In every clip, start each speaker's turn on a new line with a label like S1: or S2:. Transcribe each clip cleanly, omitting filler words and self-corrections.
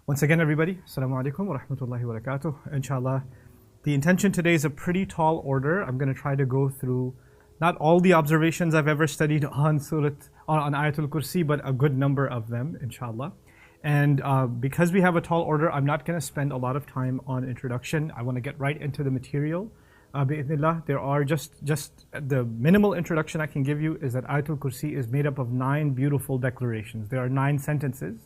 S1: Once again, everybody, Assalamu alaikum wa rahmatullahi wa barakatuh. Inshallah, the intention today is a pretty tall order. I'm going to try to go through not all the observations I've ever studied on Ayat al-Kursi, but a good number of them, inshallah. And because we have a tall order, I'm not going to spend a lot of time on introduction. I want to get right into the material. Bi'idhnillah, there are just the minimal introduction I can give you is that Ayat al-Kursi is made up of 9 beautiful declarations. There are 9 sentences,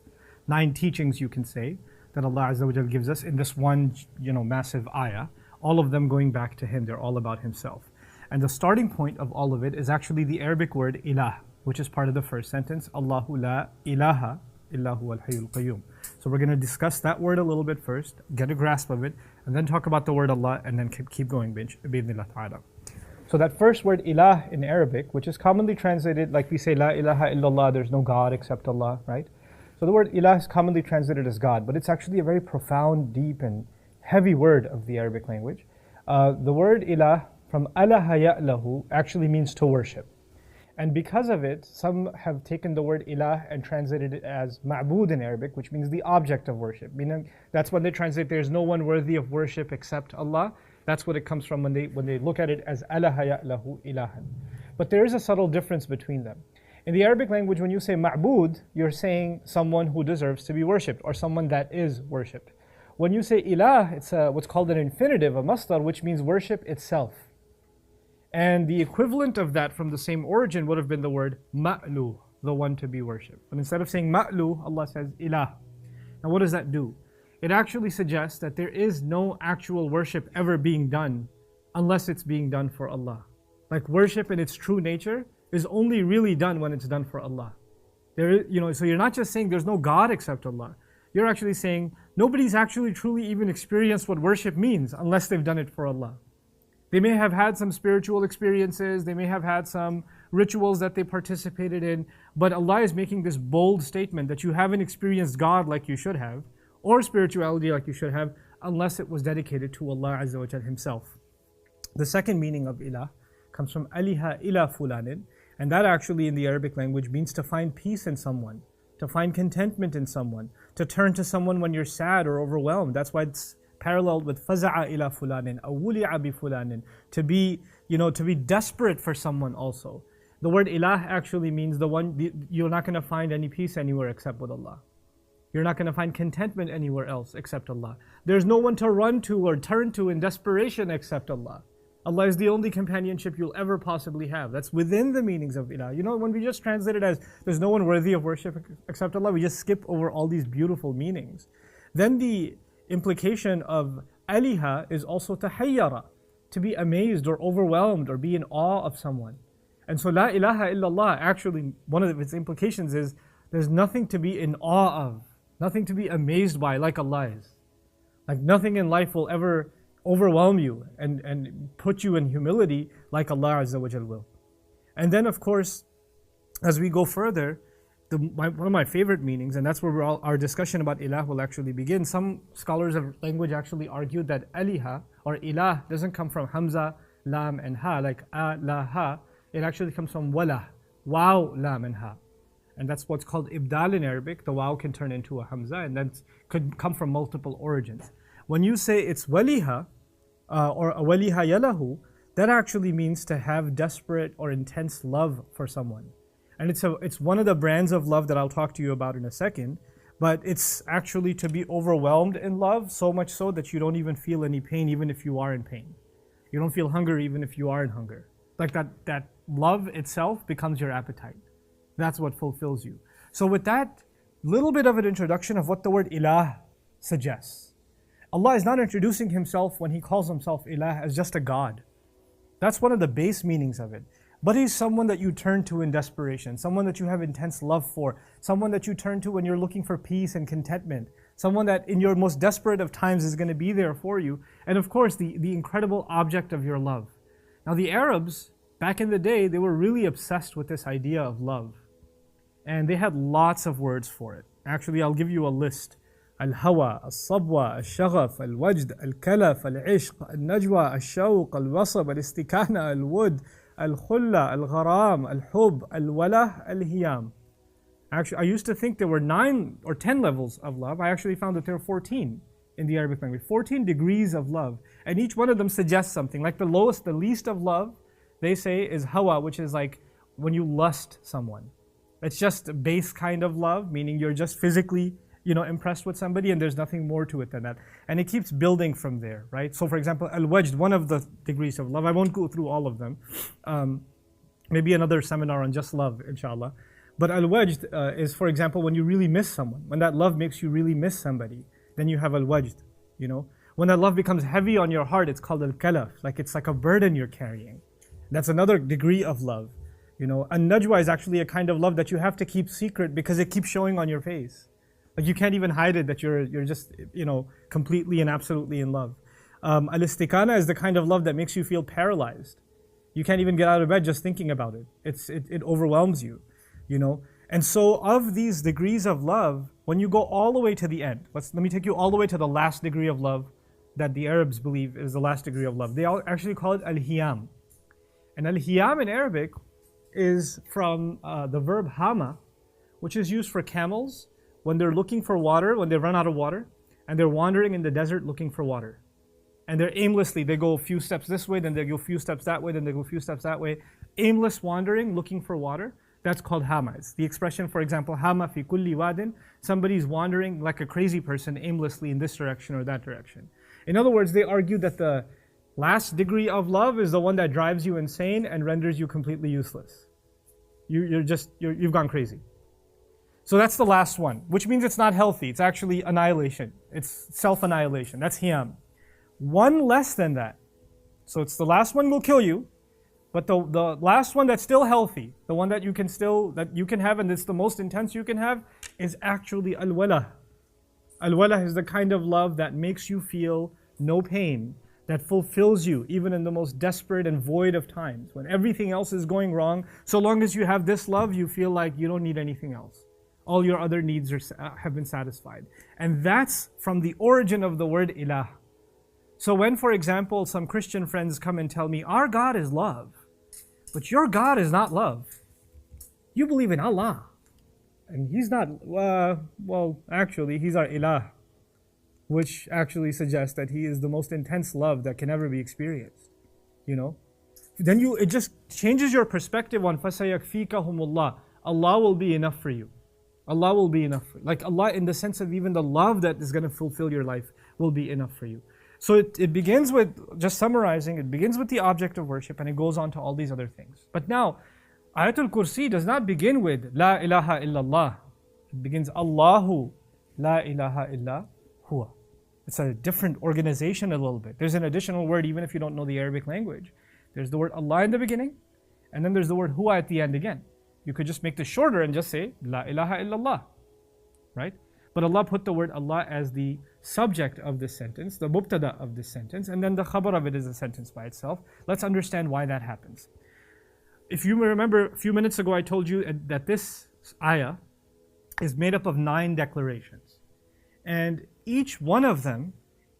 S1: 9 teachings, you can say, that Allah Azza wa Jal gives us in this one, massive ayah. All of them going back to Him. They're all about Himself. And the starting point of all of it is actually the Arabic word ilah, which is part of the first sentence. Allahu la ilaha illa huwa al-hayyul qayyum. So we're going to discuss that word a little bit first, get a grasp of it, and then talk about the word Allah, and then keep going, bi'idhnillah ta'ala. So that first word ilah in Arabic, which is commonly translated, like we say, la ilaha illallah, there's no God except Allah, right? So the word ilah is commonly translated as God, but it's actually a very profound, deep, and heavy word of the Arabic language. The word ilah, from alaha ya'lahu, actually means to worship. And because of it, some have taken the word ilah and translated it as ma'bud in Arabic, which means the object of worship. Meaning, that's when they translate, there's no one worthy of worship except Allah. That's what it comes from when they look at it as alaha ya'lahu ilahan. But there is a subtle difference between them. In the Arabic language, when you say ma'bud, you're saying someone who deserves to be worshipped, or someone that is worshipped. When you say ilah, it's what's called an infinitive, a masdar, which means worship itself. And the equivalent of that from the same origin would have been the word ma'lu, the one to be worshipped. But instead of saying ma'lu, Allah says ilah. Now what does that do? It actually suggests that there is no actual worship ever being done unless it's being done for Allah. Like worship in its true nature is only really done when it's done for Allah. So you're not just saying there's no God except Allah. You're actually saying nobody's actually truly even experienced what worship means unless they've done it for Allah. They may have had some spiritual experiences, they may have had some rituals that they participated in, but Allah is making this bold statement that you haven't experienced God like you should have, or spirituality like you should have, unless it was dedicated to Allah Azza wa Jal Himself. The second meaning of ilah comes from aliha ila fulanin, and that actually in the Arabic language means to find peace in someone, to find contentment in someone, to turn to someone when you're sad or overwhelmed. That's why it's paralleled with faza'a ila fulanin, awuli'a bi fulanin, to be desperate for someone also. The word ilah actually means you're not going to find any peace anywhere except with Allah. You're not going to find contentment anywhere else except Allah. There's no one to run to or turn to in desperation except Allah. Allah is the only companionship you'll ever possibly have. That's within the meanings of ilah. When we just translate it as there's no one worthy of worship except Allah, we just skip over all these beautiful meanings. Then the implication of aliha is also tahayyara, to be amazed or overwhelmed or be in awe of someone. And so la ilaha illallah, actually one of its implications is there's nothing to be in awe of, nothing to be amazed by like Allah is. Like nothing in life will ever overwhelm you and put you in humility like Allah Azza wa Jal will. And then of course, as we go further, one of my favorite meanings, and that's where our discussion about ilah will actually begin. Some scholars of language actually argued that aliha or ilah doesn't come from hamza, lam, and ha, like a, la, ha. It actually comes from wala, waw, lam, and ha. And that's what's called ibdal in Arabic. The waw can turn into a hamza, and that could come from multiple origins. When you say it's waliha, or a waliha yalahu, that actually means to have desperate or intense love for someone. And it's one of the brands of love that I'll talk to you about in a second, but it's actually to be overwhelmed in love, so much so that you don't even feel any pain even if you are in pain. You don't feel hunger even if you are in hunger. Like that love itself becomes your appetite. That's what fulfills you. So with that little bit of an introduction of what the word ilah suggests, Allah is not introducing Himself when He calls Himself ilah as just a God. That's one of the base meanings of it. But He's someone that you turn to in desperation, someone that you have intense love for, someone that you turn to when you're looking for peace and contentment, someone that in your most desperate of times is going to be there for you, and of course the incredible object of your love. Now the Arabs, back in the day, they were really obsessed with this idea of love. And they had lots of words for it. Actually, I'll give you a list. Al-hawa, al-sabwa, al-shaghaf, al-wajd, al-kalaf, al-ishq, al-najwa, al-shawq, al-wasab, al-istikana, al-wud, al-khulla, al-gharam, al-hub, al-wala, al-hiyam. Actually, I used to think there were 9 or 10 levels of love. I actually found that there are 14 in the Arabic language, 14 degrees of love. And each one of them suggests something. Like the lowest, the least of love, they say is hawa, which is like when you lust someone. It's just a base kind of love, meaning you're just physically, impressed with somebody and there's nothing more to it than that. And it keeps building from there, right? So for example, al-wajd, one of the degrees of love, I won't go through all of them. Maybe another seminar on just love, inshallah. But al-wajd is, for example, when you really miss someone, when that love makes you really miss somebody, then you have al-wajd, When that love becomes heavy on your heart, it's called al-kalaf, like it's like a burden you're carrying. That's another degree of love. An-najwa is actually a kind of love that you have to keep secret because it keeps showing on your face. Like you can't even hide it that you're just, completely and absolutely in love. Al-istikana is the kind of love that makes you feel paralyzed. You can't even get out of bed just thinking about it. It overwhelms you. And so of these degrees of love, when you go all the way to the end, let me take you all the way to the last degree of love that the Arabs believe is the last degree of love. They all actually call it al-hiyam. And al-hiyam in Arabic is from the verb hama, which is used for camels when they're looking for water, when they run out of water, and they're wandering in the desert looking for water. And they're aimlessly, they go a few steps this way, then they go a few steps that way, then they go a few steps that way. Aimless wandering, looking for water. That's called hama. It's the expression, for example, hama fi kulli wadin. Somebody's wandering like a crazy person aimlessly in this direction or that direction. In other words, they argue that the last degree of love is the one that drives you insane and renders you completely useless. You've gone crazy. So that's the last one, which means it's not healthy. It's actually annihilation. It's self-annihilation. That's hiyam. One less than that. So it's the last one will kill you. But the last one that's still healthy, the one that you can have, and it's the most intense you can have, is actually al-wala. Al-wala is the kind of love that makes you feel no pain, that fulfills you even in the most desperate and void of times. When everything else is going wrong, so long as you have this love, you feel like you don't need anything else. All your other needs have been satisfied. And that's from the origin of the word ilah. So when, for example, some Christian friends come and tell me, our God is love, but your God is not love. You believe in Allah. And He's not, actually, He's our ilah, which actually suggests that He is the most intense love that can ever be experienced. Then it just changes your perspective on فَسَيَكْفِيكَهُمُ Allah will be enough for you. Allah will be enough for you. Like Allah in the sense of even the love that is going to fulfill your life will be enough for you. So it begins with, just summarizing, it begins with the object of worship and it goes on to all these other things. But now, Ayat al-Kursi does not begin with La ilaha illallah. It begins Allahu La ilaha illa huwa. It's a different organization a little bit. There's an additional word even if you don't know the Arabic language. There's the word Allah in the beginning, and then there's the word huwa at the end again. You could just make this shorter and just say La ilaha illallah, right? But Allah put the word Allah as the subject of this sentence, the mubtada of this sentence, and then the khabar of it is a sentence by itself. Let's understand why that happens. If you remember, a few minutes ago I told you that this ayah is made up of 9 declarations. And each one of them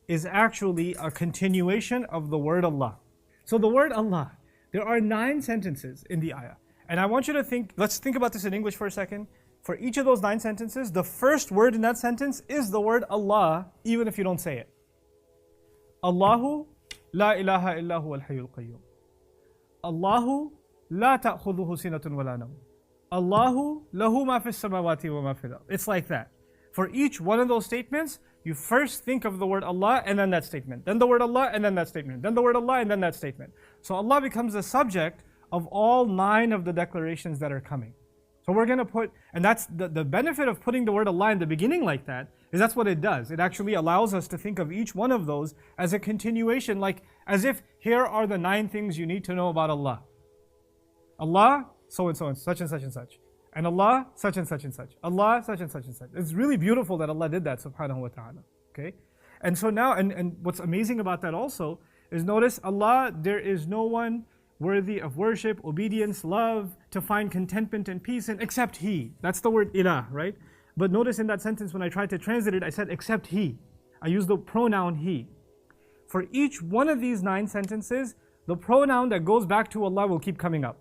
S1: is actually a continuation of the word Allah. So the word Allah, there are 9 sentences in the ayah. And I want you to think, let's think about this in English for a second. For each of those 9 sentences, the first word in that sentence is the word Allah, even if you don't say it. Allahu la ilaha illa huwa al-hayyul qayyum. Allahu la ta'khudhuhu sinatun wa la nawm. Allahu lahu ma fis samawati wa ma fil ard. It's like that. For each one of those statements, you first think of the word Allah and then that statement. Then the word Allah and then that statement. Then the word Allah and then that statement. So Allah becomes the subject of all 9 of the declarations that are coming. So we're going to put, and that's the benefit of putting the word Allah in the beginning like that, is that's what it does. It actually allows us to think of each one of those as a continuation, like as if here are the 9 things you need to know about Allah. Allah, so and so and such and such and such. And Allah, such and such and such. Allah, such and such and such. It's really beautiful that Allah did that, subhanahu wa ta'ala. Okay? And so now, and what's amazing about that also is notice Allah, there is no one worthy of worship, obedience, love, to find contentment and peace in except He. That's the word ilah, right? But notice in that sentence when I tried to translate it, I said except He. I used the pronoun He. For each one of these 9 sentences, the pronoun that goes back to Allah will keep coming up.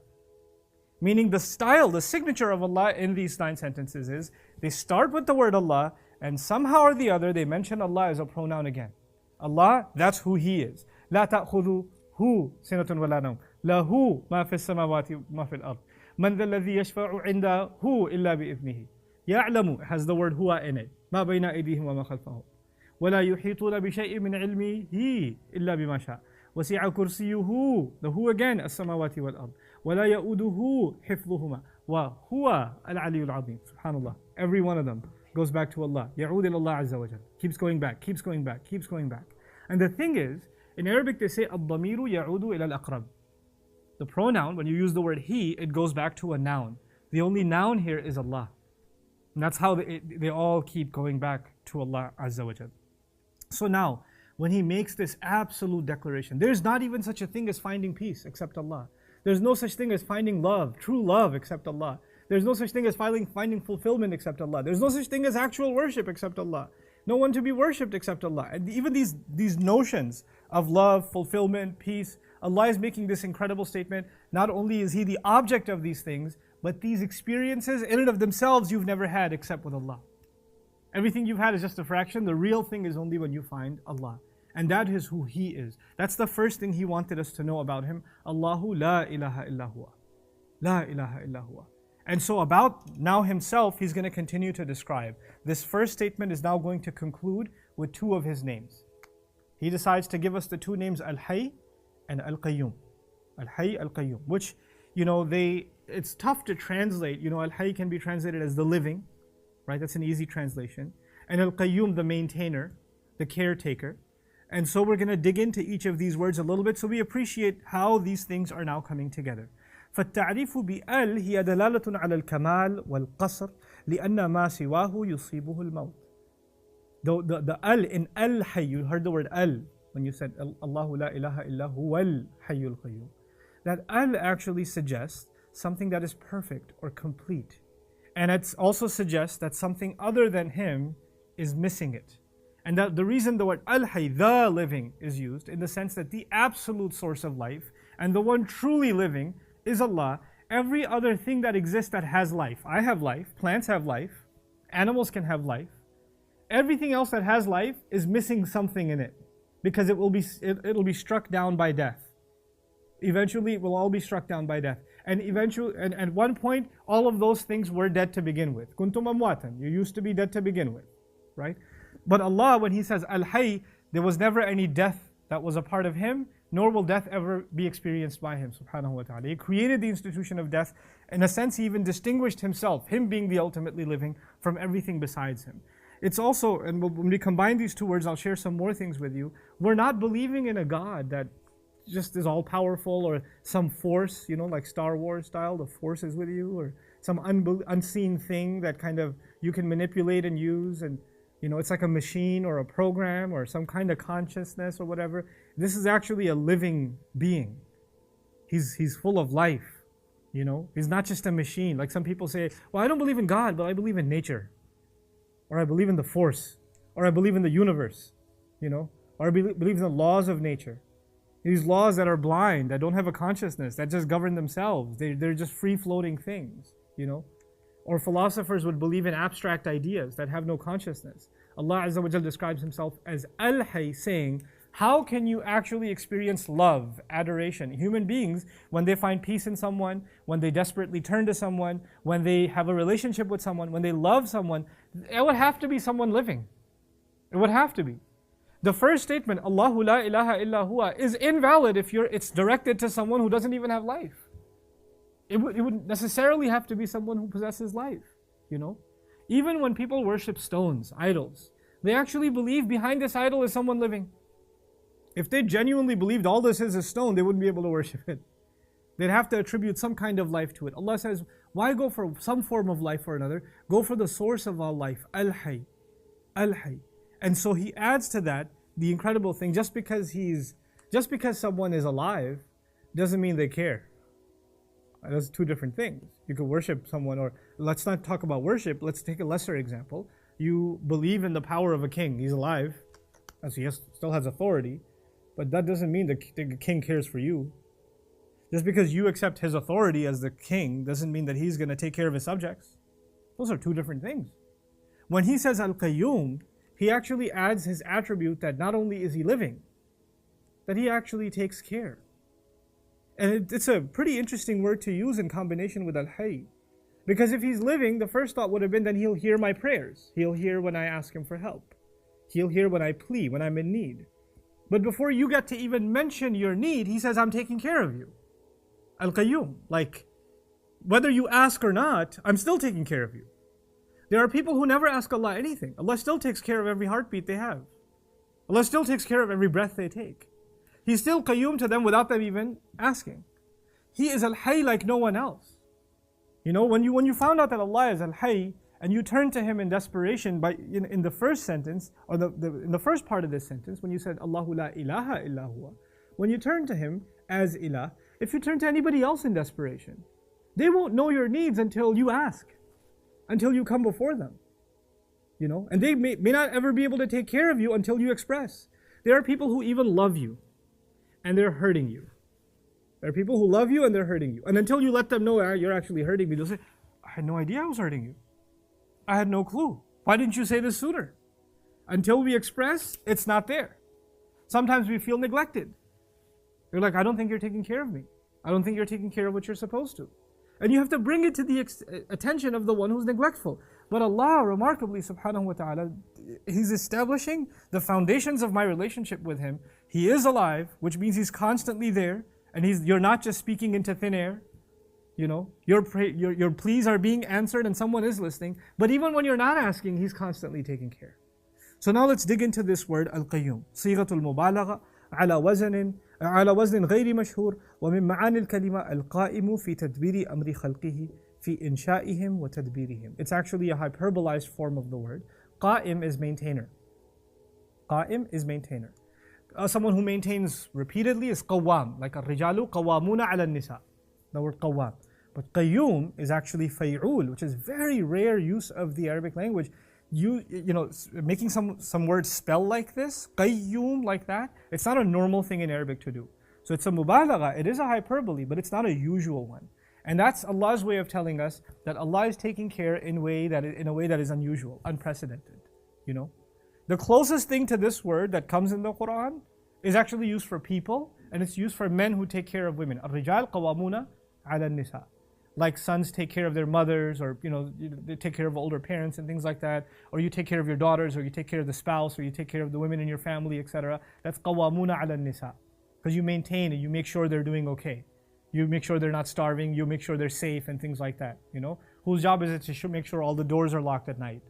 S1: Meaning the style, the signature of Allah in these 9 sentences is, they start with the word Allah, and somehow or the other they mention Allah as a pronoun again. Allah, that's who He is. لا تأخذه سنة ولا نوم له ما في السماوات وما في الأرض من ذا الذي يشفع عنده إلا بإذنه يعلم, has the word huwa in it, ما بين أيديهم وما خلفهم ولا يحيطون بشيء من علمه إلا بما شاء وسع كرسيه, the who again, السماوات والأرض ولا يؤوده حفظهما وهو العلي العظيم. Subhanallah, every one of them goes back to Allah. يعود إلى الله عز وجل, keeps going back, keeps going back, keeps going back. And the thing is, in Arabic they say الضمير يعود إلى الأقرب. The pronoun, when you use the word he, it goes back to a noun. The only noun here is Allah. And that's how they all keep going back to Allah Azza wa Jal. So now, when he makes this absolute declaration, there's not even such a thing as finding peace except Allah. There's no such thing as finding love, true love except Allah. There's no such thing as finding fulfillment except Allah. There's no such thing as actual worship except Allah. No one to be worshipped except Allah. And even these notions of love, fulfillment, peace, Allah is making this incredible statement. Not only is He the object of these things, but these experiences in and of themselves you've never had except with Allah. Everything you've had is just a fraction. The real thing is only when you find Allah. And that is who He is. That's the first thing He wanted us to know about Him. Allahu la ilaha illa huwa. La ilaha illa huwa. And so about now Himself, He's going to continue to describe. This first statement is now going to conclude with 2 of His names. He decides to give us the 2 names, Al-Hayy and Al-Qayyum. Al-Hayy, Al-Qayyum. Which, it's tough to translate. Al-Hayy can be translated as the living, right? That's an easy translation. And Al-Qayyum, the maintainer, the caretaker. And so we're going to dig into each of these words a little bit so we appreciate how these things are now coming together. فالتعريف بأل هي دلالة على الكمال والقصر لأن ما سواه يصيبه الموت. The al in al-hayy, you heard the word al when you said Allahu la ilaha illa huwal hayyul qayyum. That al actually suggests something that is perfect or complete. And it also suggests that something other than Him is missing it. And that the reason the word al-hayy, the living, is used in the sense that the absolute source of life and the one truly living is Allah. Every other thing that exists that has life. I have life, plants have life, animals can have life. Everything else that has life is missing something in it because it'll be struck down by death. Eventually it will all be struck down by death. And at one point, all of those things were dead to begin with. Kuntum amwatan, you used to be dead to begin with, right? But Allah, when He says Al-Hayy, there was never any death that was a part of Him, nor will death ever be experienced by Him, subhanahu wa ta'ala. He created the institution of death. In a sense, He even distinguished Himself, Him being the ultimately living, from everything besides Him. It's also, and when we combine these 2 words, I'll share some more things with you. We're not believing in a God that just is all powerful or some force, like Star Wars style, the force is with you, or some unseen thing that kind of you can manipulate and use, and it's like a machine or a program or some kind of consciousness or whatever. This is actually a living being. He's full of life, He's not just a machine. Like some people say, well, I don't believe in God, but I believe in nature. Or I believe in the force. Or I believe in the universe, Or I believe in the laws of nature. These laws that are blind, that don't have a consciousness, that just govern themselves. They're just free-floating things, Or philosophers would believe in abstract ideas that have no consciousness. Allah Azza wa Jal describes Himself as Al-Hayy, saying, how can you actually experience love, adoration? Human beings, when they find peace in someone, when they desperately turn to someone, when they have a relationship with someone, when they love someone, it would have to be someone living. It would have to be. The first statement, Allahu la ilaha illa huwa, is invalid if it's directed to someone who doesn't even have life. It would necessarily have to be someone who possesses life, Even when people worship stones, idols, they actually believe behind this idol is someone living. If they genuinely believed all this is a stone, they wouldn't be able to worship it. They'd have to attribute some kind of life to it. Allah says, why go for some form of life or another? Go for the source of all life, Al-Hayy. Al-Hayy. And so He adds to that the incredible thing, just because someone is alive doesn't mean they care. Those are 2 different things. You could worship someone, or let's not talk about worship, let's take a lesser example. You believe in the power of a king. He's alive, as he still has authority, but that doesn't mean the king cares for you. Just because you accept his authority as the king doesn't mean that he's going to take care of his subjects. Those are two different things. When he says Al-Qayyum, he actually adds his attribute that not only is he living, that he actually takes care. And it's a pretty interesting word to use in combination with Al-Hayy. Because if he's living, the first thought would have been that he'll hear my prayers. He'll hear when I ask him for help. He'll hear when I plea, when I'm in need. But before you get to even mention your need, he says, I'm taking care of you. Al-Qayyum, like, whether you ask or not, I'm still taking care of you. There are people who never ask Allah anything. Allah still takes care of every heartbeat they have. Allah still takes care of every breath they take. He's still Qayyum to them without them even asking. He is Al-Hayy like no one else. You know, when you found out that Allah is Al-Hayy, and you turn to Him in desperation in the first sentence, or in the first part of this sentence, when you said, Allahu la ilaha illa huwa, when you turn to Him as Ilah, if you turn to anybody else in desperation, they won't know your needs until you ask, until you come before them. You know, and they may not ever be able to take care of you until you express. There are people who even love you, and they're hurting you. There are people who love you and they're hurting you. And until you let them know you're actually hurting me, they'll say, I had no idea I was hurting you. I had no clue. Why didn't you say this sooner? Until we express, it's not there. Sometimes we feel neglected. You're like, I don't think you're taking care of me. I don't think you're taking care of what you're supposed to. And you have to bring it to the attention of the one who's neglectful. But Allah, remarkably, subhanahu wa ta'ala, He's establishing the foundations of my relationship with Him. He is alive, which means He's constantly there. And you're not just speaking into thin air. You know, your pleas are being answered and someone is listening. But even when you're not asking, He's constantly taking care. So now let's dig into this word, Al-Qayyum. صيغة المبالغة على وزن غير مشهور ومن معاني الكلمة القائم في تدبير أمر خلقه في إنشائهم وتدبيرهم. It's actually a hyperbolized form of the word. قائم is maintainer. قائم is maintainer. Someone who maintains repeatedly is qawwam, like الرجال قوامون على النساء. The word qawwam. But qayyum is actually fay'ul, which is very rare use of the Arabic language. You know, making some words spell like this, qayyum like that, it's not a normal thing in Arabic to do. So it's a mubalagha, it is a hyperbole, but it's not a usual one. And that's Allah's way of telling us that Allah is taking care in a way that is unusual, unprecedented. You know, the closest thing to this word that comes in the Quran is actually used for people, and it's used for men who take care of women. الرجال قوامون على النساء. Like sons take care of their mothers, or you know, they take care of older parents and things like that, or you take care of your daughters, or you take care of the spouse, or you take care of the women in your family, etc. That's qawamuna ala nisa, because you maintain and you make sure they're doing okay. You make sure they're not starving. You make sure they're safe and things like that. You know, whose job is it to make sure all the doors are locked at night,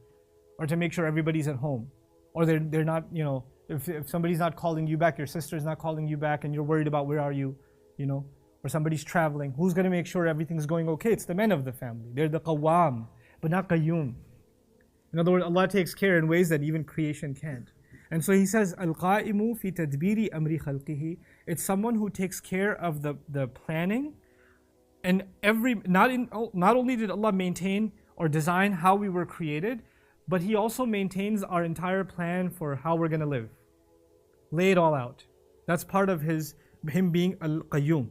S1: or to make sure everybody's at home, or they're not. You know, if somebody's not calling you back, your sister's not calling you back, and you're worried about where are you, you know. Or somebody's traveling, who's going to make sure everything's going okay? It's the men of the family. They're the qawwam, but not qayyum. In other words, Allah takes care in ways that even creation can't. And so He says, Al-Qa'imu fi tadbiri amri khalqihi. It's someone who takes care of the planning. And not only did Allah maintain or design how we were created, but He also maintains our entire plan for how we're going to live. Lay it all out. That's part of Him being Al-Qayyum.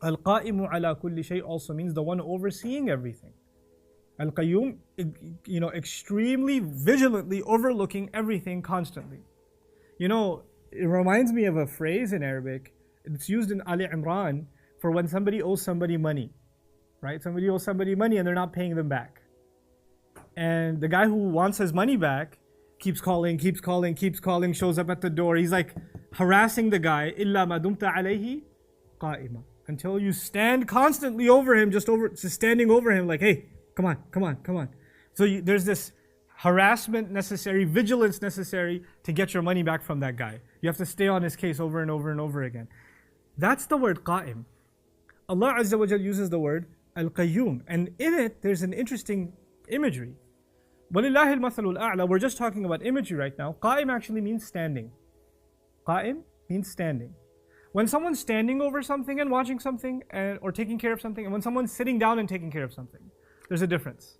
S1: Al-Qa'imu ala kulli shay also means the one overseeing everything. Al-Qayyum, you know, extremely vigilantly overlooking everything constantly. You know, it reminds me of a phrase in Arabic. It's used in Ali Imran for when somebody owes somebody money, right? Somebody owes somebody money and they're not paying them back. And the guy who wants his money back keeps calling, shows up at the door. He's like harassing the guy, إِلَّا مَا دُمْتَ عَلَيْهِ قَائِمًا. Until you stand constantly over him, just standing over him like, hey, come on. So there's this harassment necessary, vigilance necessary to get your money back from that guy. You have to stay on his case over and over and over again. That's the word qa'im. Allah Azza wa Jal uses the word al-qayyum. And in it, there's an interesting imagery. وَلِلَّهِ الْمَثَلُ الْأَعْلَى. We're just talking about imagery right now. Qa'im actually means standing. Qa'im means standing. When someone's standing over something and watching something or taking care of something, and when someone's sitting down and taking care of something, there's a difference.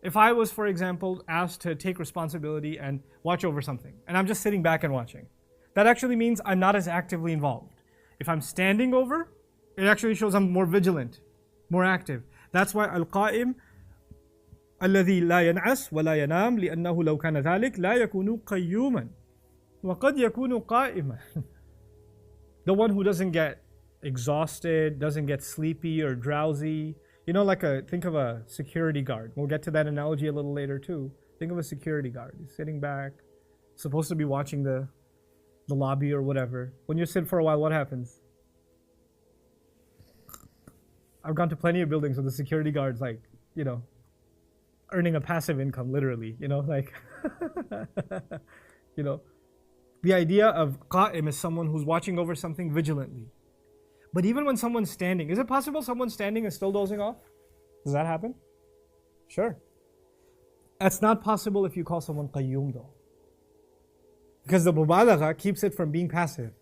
S1: If I was, for example, asked to take responsibility and watch over something, and I'm just sitting back and watching, that actually means I'm not as actively involved. If I'm standing over, It actually shows I'm more vigilant, more active. That's why al-qa'im الذي لا ينعس ولا ينام لأنه لو كان ذلك لا يكون قيوما وقد يكون قائما. The one who doesn't get exhausted, doesn't get sleepy or drowsy. You know, think of a security guard. We'll get to that analogy a little later too. Think of a security guard. He's sitting back, supposed to be watching the lobby or whatever. When you sit for a while, what happens? I've gone to plenty of buildings with the security guards, like, you know, earning a passive income, literally, you know, like, you know, the idea of qa'im is someone who's watching over something vigilantly. But even when someone's standing, is it possible someone's standing and still dozing off? Does that happen? Sure. That's not possible if you call someone qayyum though. Because the mubalagha keeps it from being passive,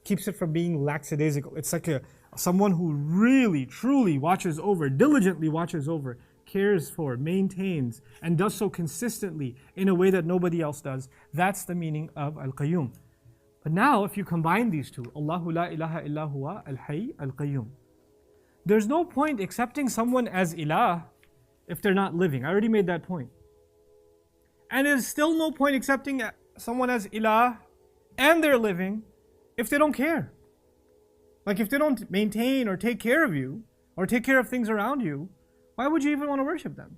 S1: keeps it from being lackadaisical. It's like someone who really, truly watches over, diligently watches over, cares for, maintains, and does so consistently in a way that nobody else does. That's the meaning of al-qayyum. But now, if you combine these two, Allahu la ilaha illa huwa al-hayy al-qayyum. There's no point accepting someone as ilah if they're not living. I already made that point. And there's still no point accepting someone as ilah and they're living if they don't care. Like if they don't maintain or take care of you or take care of things around you, why would you even want to worship them?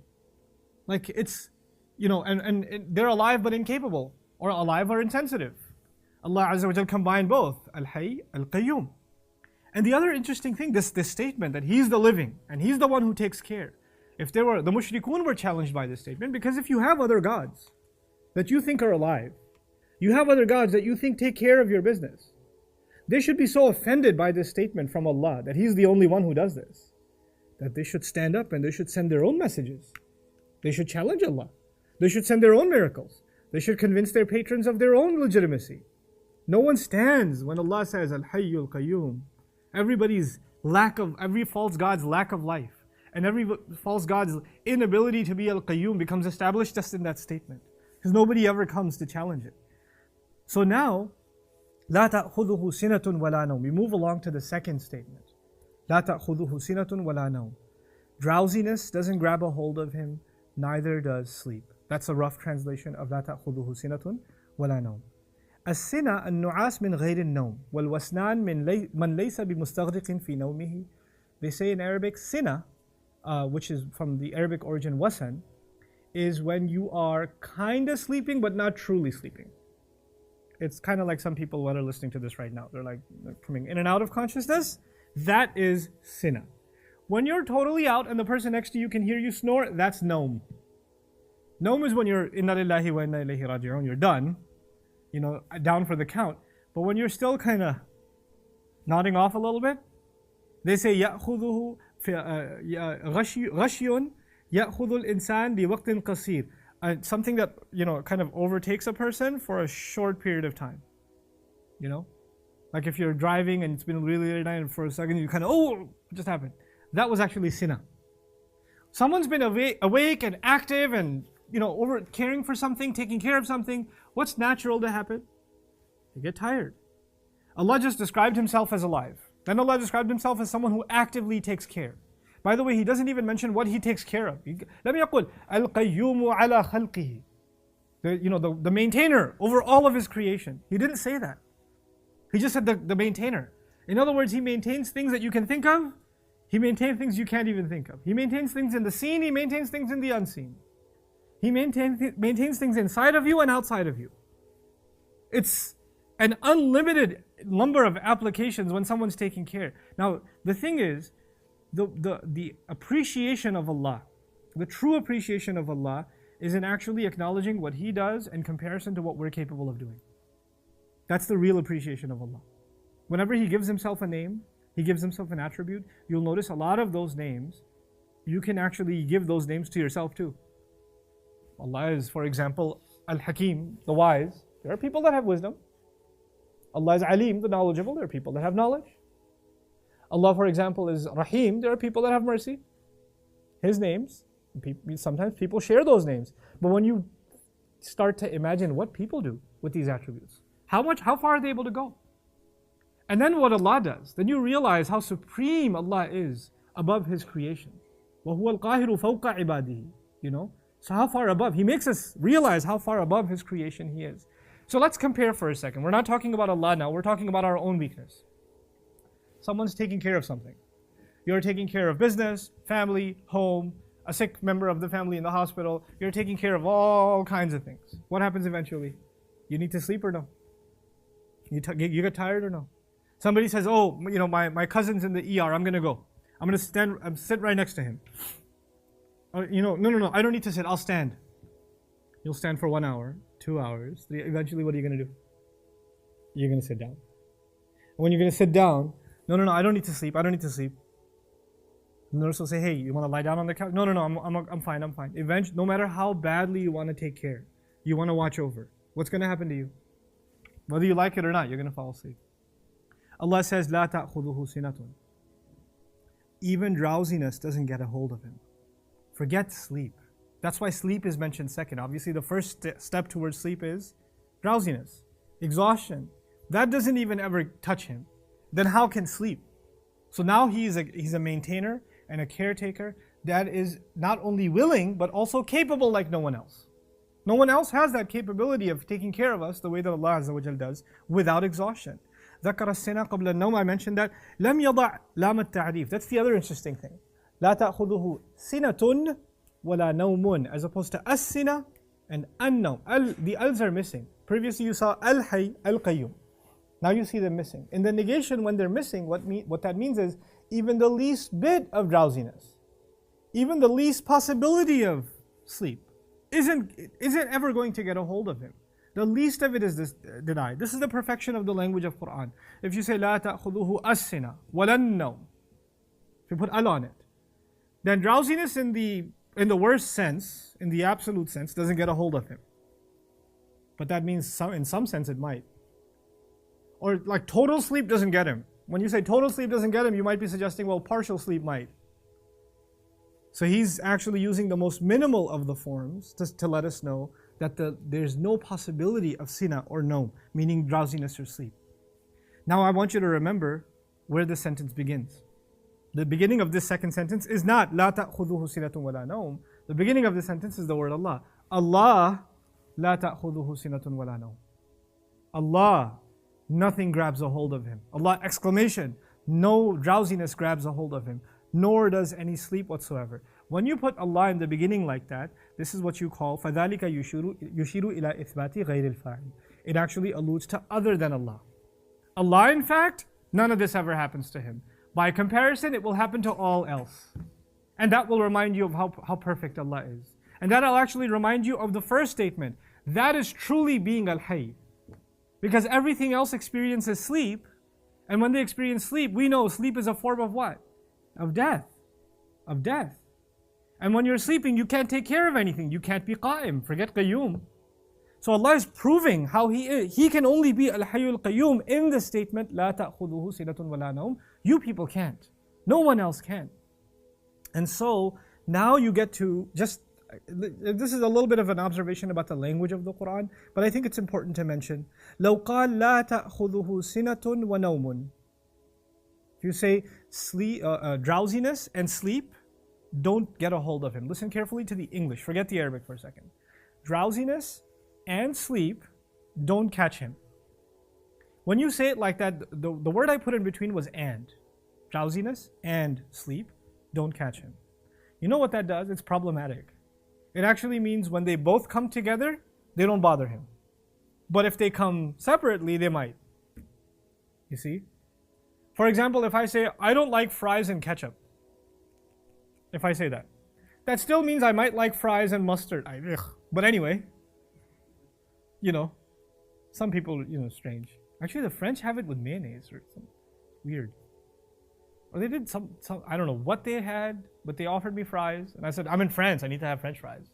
S1: Like it's, you know, and they're alive but incapable, or alive or insensitive. Allah Azza wa Jal combined both, Al-Hayy, Al-Qayyum. And the other interesting thing, this statement that He's the living and He's the one who takes care. If the mushrikun were challenged by this statement, because if you have other gods that you think are alive, you have other gods that you think take care of your business, they should be so offended by this statement from Allah that He's the only one who does this, that they should stand up and they should send their own messages. They should challenge Allah. They should send their own miracles. They should convince their patrons of their own legitimacy. No one stands when Allah says Al-Hayyul Qayyum. Every false god's lack of life and every false god's inability to be Al-Qayyum becomes established just in that statement, because nobody ever comes to challenge it. So now, لا تأخذه سنة ولا نوم. We move along to the second statement. لا تأخذه سنة ولا نوم. Drowsiness doesn't grab a hold of him, neither does sleep. That's a rough translation of لا تأخذه سنة ولا نوم. السنة النعاس من غير النوم والوسنان من ليس بمستغرق في نومه. They say in Arabic, sina, which is from the Arabic origin wasan, is when you are kind of sleeping but not truly sleeping. It's kind of like some people that are listening to this right now. They're coming in and out of consciousness. That is sina. When you're totally out and the person next to you can hear you snore, that's naum. Naum is when you're inna lillahi wa inna ilayhi raji'un, you're done, you know, down for the count. But when you're still kind of nodding off a little bit, they say يأخذه غشي يأخذ الإنسان لوقت قصير. Something that, you know, kind of overtakes a person for a short period of time. You know? Like if you're driving and it's been really late night and for a second you kind of, oh, what just happened? That was actually sina. Someone's been awake and active and, you know, over caring for something, taking care of something. What's natural to happen? They get tired. Allah just described Himself as alive. Then Allah described Himself as someone who actively takes care. By the way, He doesn't even mention what He takes care of. Let me يقول القيوم على خلقه. The maintainer over all of His creation. He didn't say that. He just said the maintainer. In other words, He maintains things that you can think of. He maintains things you can't even think of. He maintains things in the seen. He maintains things in the unseen. He maintains things inside of you and outside of you. It's an unlimited number of applications when someone's taking care. Now, the thing is, the appreciation of Allah, the true appreciation of Allah, is in actually acknowledging what He does in comparison to what we're capable of doing. That's the real appreciation of Allah. Whenever He gives Himself a name, He gives Himself an attribute, you'll notice a lot of those names, you can actually give those names to yourself too. Allah is, for example, Al-Hakim, the wise. There are people that have wisdom. Allah is Alim, the knowledgeable. There are people that have knowledge. Allah, for example, is Rahim. There are people that have mercy. His names, sometimes people share those names. But when you start to imagine what people do with these attributes, how far are they able to go? And then what Allah does, then you realize how supreme Allah is above His creation. وَهُوَ الْقَاهِرُ فَوْقَ عِبَادِهِ. You know? So how far above? He makes us realize how far above His creation He is. So let's compare for a second. We're not talking about Allah now, we're talking about our own weakness. Someone's taking care of something. You're taking care of business, family, home, a sick member of the family in the hospital. You're taking care of all kinds of things. What happens eventually? You need to sleep or no? You get tired or no? Somebody says, oh, you know, my cousin's in the ER, I'm going to go. I'm going to sit right next to him. You know, no, I don't need to sit, I'll stand. You'll stand for 1 hour, 2 hours, 3. Eventually, what are you going to do? You're going to sit down. And when you're going to sit down, no, I don't need to sleep. The nurse will say, hey, you want to lie down on the couch? No, I'm fine. Eventually, no matter how badly you want to take care, you want to watch over, what's going to happen to you? Whether you like it or not, you're going to fall asleep. Allah says, لا تأخذه سنة. Even drowsiness doesn't get a hold of Him. Forget sleep. That's why sleep is mentioned second. Obviously, the first step towards sleep is drowsiness, exhaustion. That doesn't even ever touch Him. Then how can sleep? So now he's a maintainer and a caretaker that is not only willing but also capable like no one else. No one else has that capability of taking care of us the way that Allah Azza wa Jal does without exhaustion. ذكر السنة قبل النوم. I mentioned that. لم يضع لام التعريف. That's the other interesting thing. لا تأخذه سنة ولا نوم, as opposed to السنة and النوم. The al's are missing. Previously you saw الحي القيوم. Now you see them missing. In the negation, when they're missing, what that means is even the least bit of drowsiness, even the least possibility of sleep, isn't ever going to get a hold of him. The least of it is denied. This is the perfection of the language of Quran. If you say لا تأخذه السنة ولا النوم, if you put al on it, then drowsiness in the worst sense, in the absolute sense, doesn't get a hold of him. But that means in some sense it might. Or like total sleep doesn't get him. When you say total sleep doesn't get him, you might be suggesting, well, partial sleep might. So he's actually using the most minimal of the forms to let us know that there's no possibility of sina or no, meaning drowsiness or sleep. Now I want you to remember where the sentence begins. The beginning of this second sentence is not لا تأخذه سنة ولا نوم. The beginning of the sentence is the word Allah. Allah لا تأخذه سنة ولا نوم. Allah, nothing grabs a hold of Him. Allah, exclamation, no drowsiness grabs a hold of Him, nor does any sleep whatsoever. When you put Allah in the beginning like that, this is what you call فَذَلِكَ يُشِيرُ إِلَى إِثْبَاتِ غَيْرِ الْفَاعِلِ. It actually alludes to other than Allah. Allah, in fact, none of this ever happens to Him. By comparison, it will happen to all else. And that will remind you of how perfect Allah is. And that will actually remind you of the first statement. That is truly being Al-Hayy. Because everything else experiences sleep. And when they experience sleep, we know sleep is a form of what? Of death. Of death. And when you're sleeping, you can't take care of anything. You can't be Qa'im. Forget Qayyum. So Allah is proving how He is. He can only be Al-Hayyul Qayyum in the statement, لا تأخذه سنة ولا نوم. You people can't. No one else can. And so now you get to this is a little bit of an observation about the language of the Quran, but I think it's important to mention. لو قال لا تأخذه سنة ونوم. If you say drowsiness and sleep don't get a hold of him. Listen carefully to the English. Forget the Arabic for a second. Drowsiness and sleep don't catch him. When you say it like that, the word I put in between was and. Drowsiness and sleep don't catch him. You know what that does? It's problematic. It actually means when they both come together, they don't bother him. But if they come separately, they might. You see? For example, if I say, I don't like fries and ketchup. If I say that. That still means I might like fries and mustard. But anyway, some people, strange. Actually, the French have it with mayonnaise or something weird. Or they did some, I don't know what they had, but they offered me fries. And I said, I'm in France, I need to have French fries.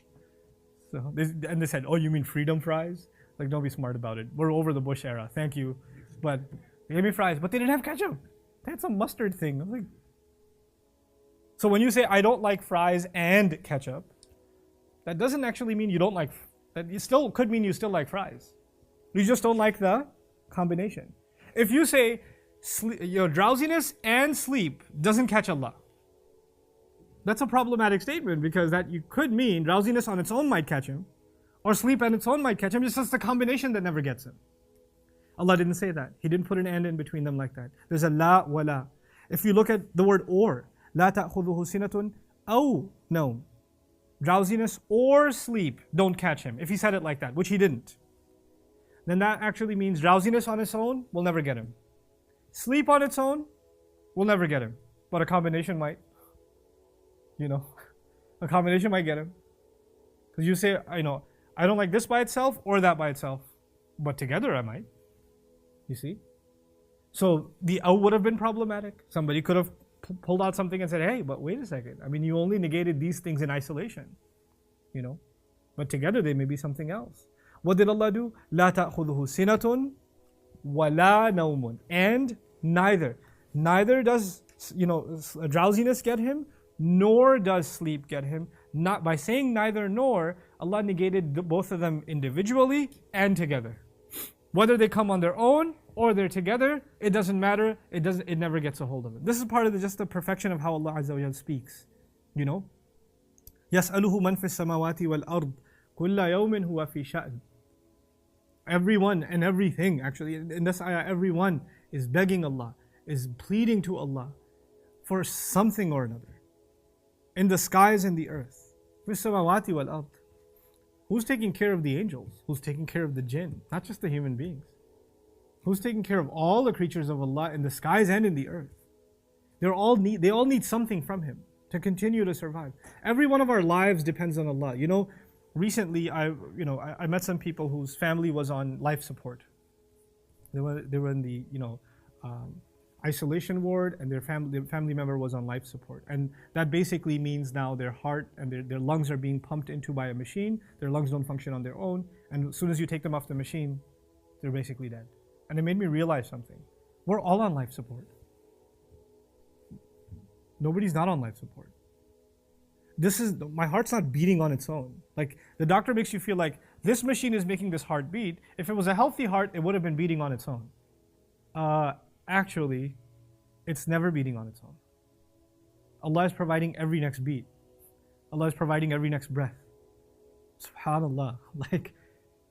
S1: And they said, oh, you mean freedom fries? Like, don't be smart about it. We're over the Bush era, thank you. But they gave me fries, but they didn't have ketchup. They had some mustard thing. I'm like, so when you say, I don't like fries and ketchup, that doesn't actually mean you don't like, that it still could mean you still like fries. You just don't like the combination. If you say, drowsiness and sleep doesn't catch Allah. That's a problematic statement because that you could mean drowsiness on its own might catch him, or sleep on its own might catch him. It's just the combination that never gets him. Allah didn't say that. He didn't put an and in between them like that. There's a la wa la. If you look at the word or, la ta'khudhuhu sinatun aw nawm. Drowsiness or sleep don't catch him. If he said it like that, which he didn't, then that actually means drowsiness on its own will never get him. Sleep on its own will never get him. But a combination might. A combination might get him. Because you say, I don't like this by itself or that by itself. But together I might. You see? So the out would have been problematic. Somebody could have pulled out something and said, hey, but wait a second. I mean, you only negated these things in isolation. But together they may be something else. What did Allah do? لا تأخذه سنة ولا نوم. And neither does drowsiness get him, nor does sleep get him. Not by saying neither nor, Allah negated both of them individually and together. Whether they come on their own or they're together, it doesn't matter. It never gets a hold of it. This is part of just the perfection of how Allah Azza wa Jal speaks. يسأله من في السماوات والأرض كل يوم هو في شأن. Everyone and everything, actually, in this ayah, everyone is begging Allah, is pleading to Allah for something or another. In the skies and the earth. في السماوات والأرض. Who's taking care of the angels? Who's taking care of the jinn? Not just the human beings. Who's taking care of all the creatures of Allah in the skies and in the earth? They all need something from Him to continue to survive. Every one of our lives depends on Allah. Recently I met some people whose family was on life support. They were in the isolation ward, and their family member was on life support. And that basically means now their heart and their lungs are being pumped into by a machine. Their lungs don't function on their own. And as soon as you take them off the machine, they're basically dead. And it made me realize something. We're all on life support. Nobody's not on life support. My heart's not beating on its own. Like, the doctor makes you feel like this machine is making this heart beat. If it was a healthy heart, it would have been beating on its own. Actually, it's never beating on its own. Allah is providing every next beat. Allah is providing every next breath. SubhanAllah.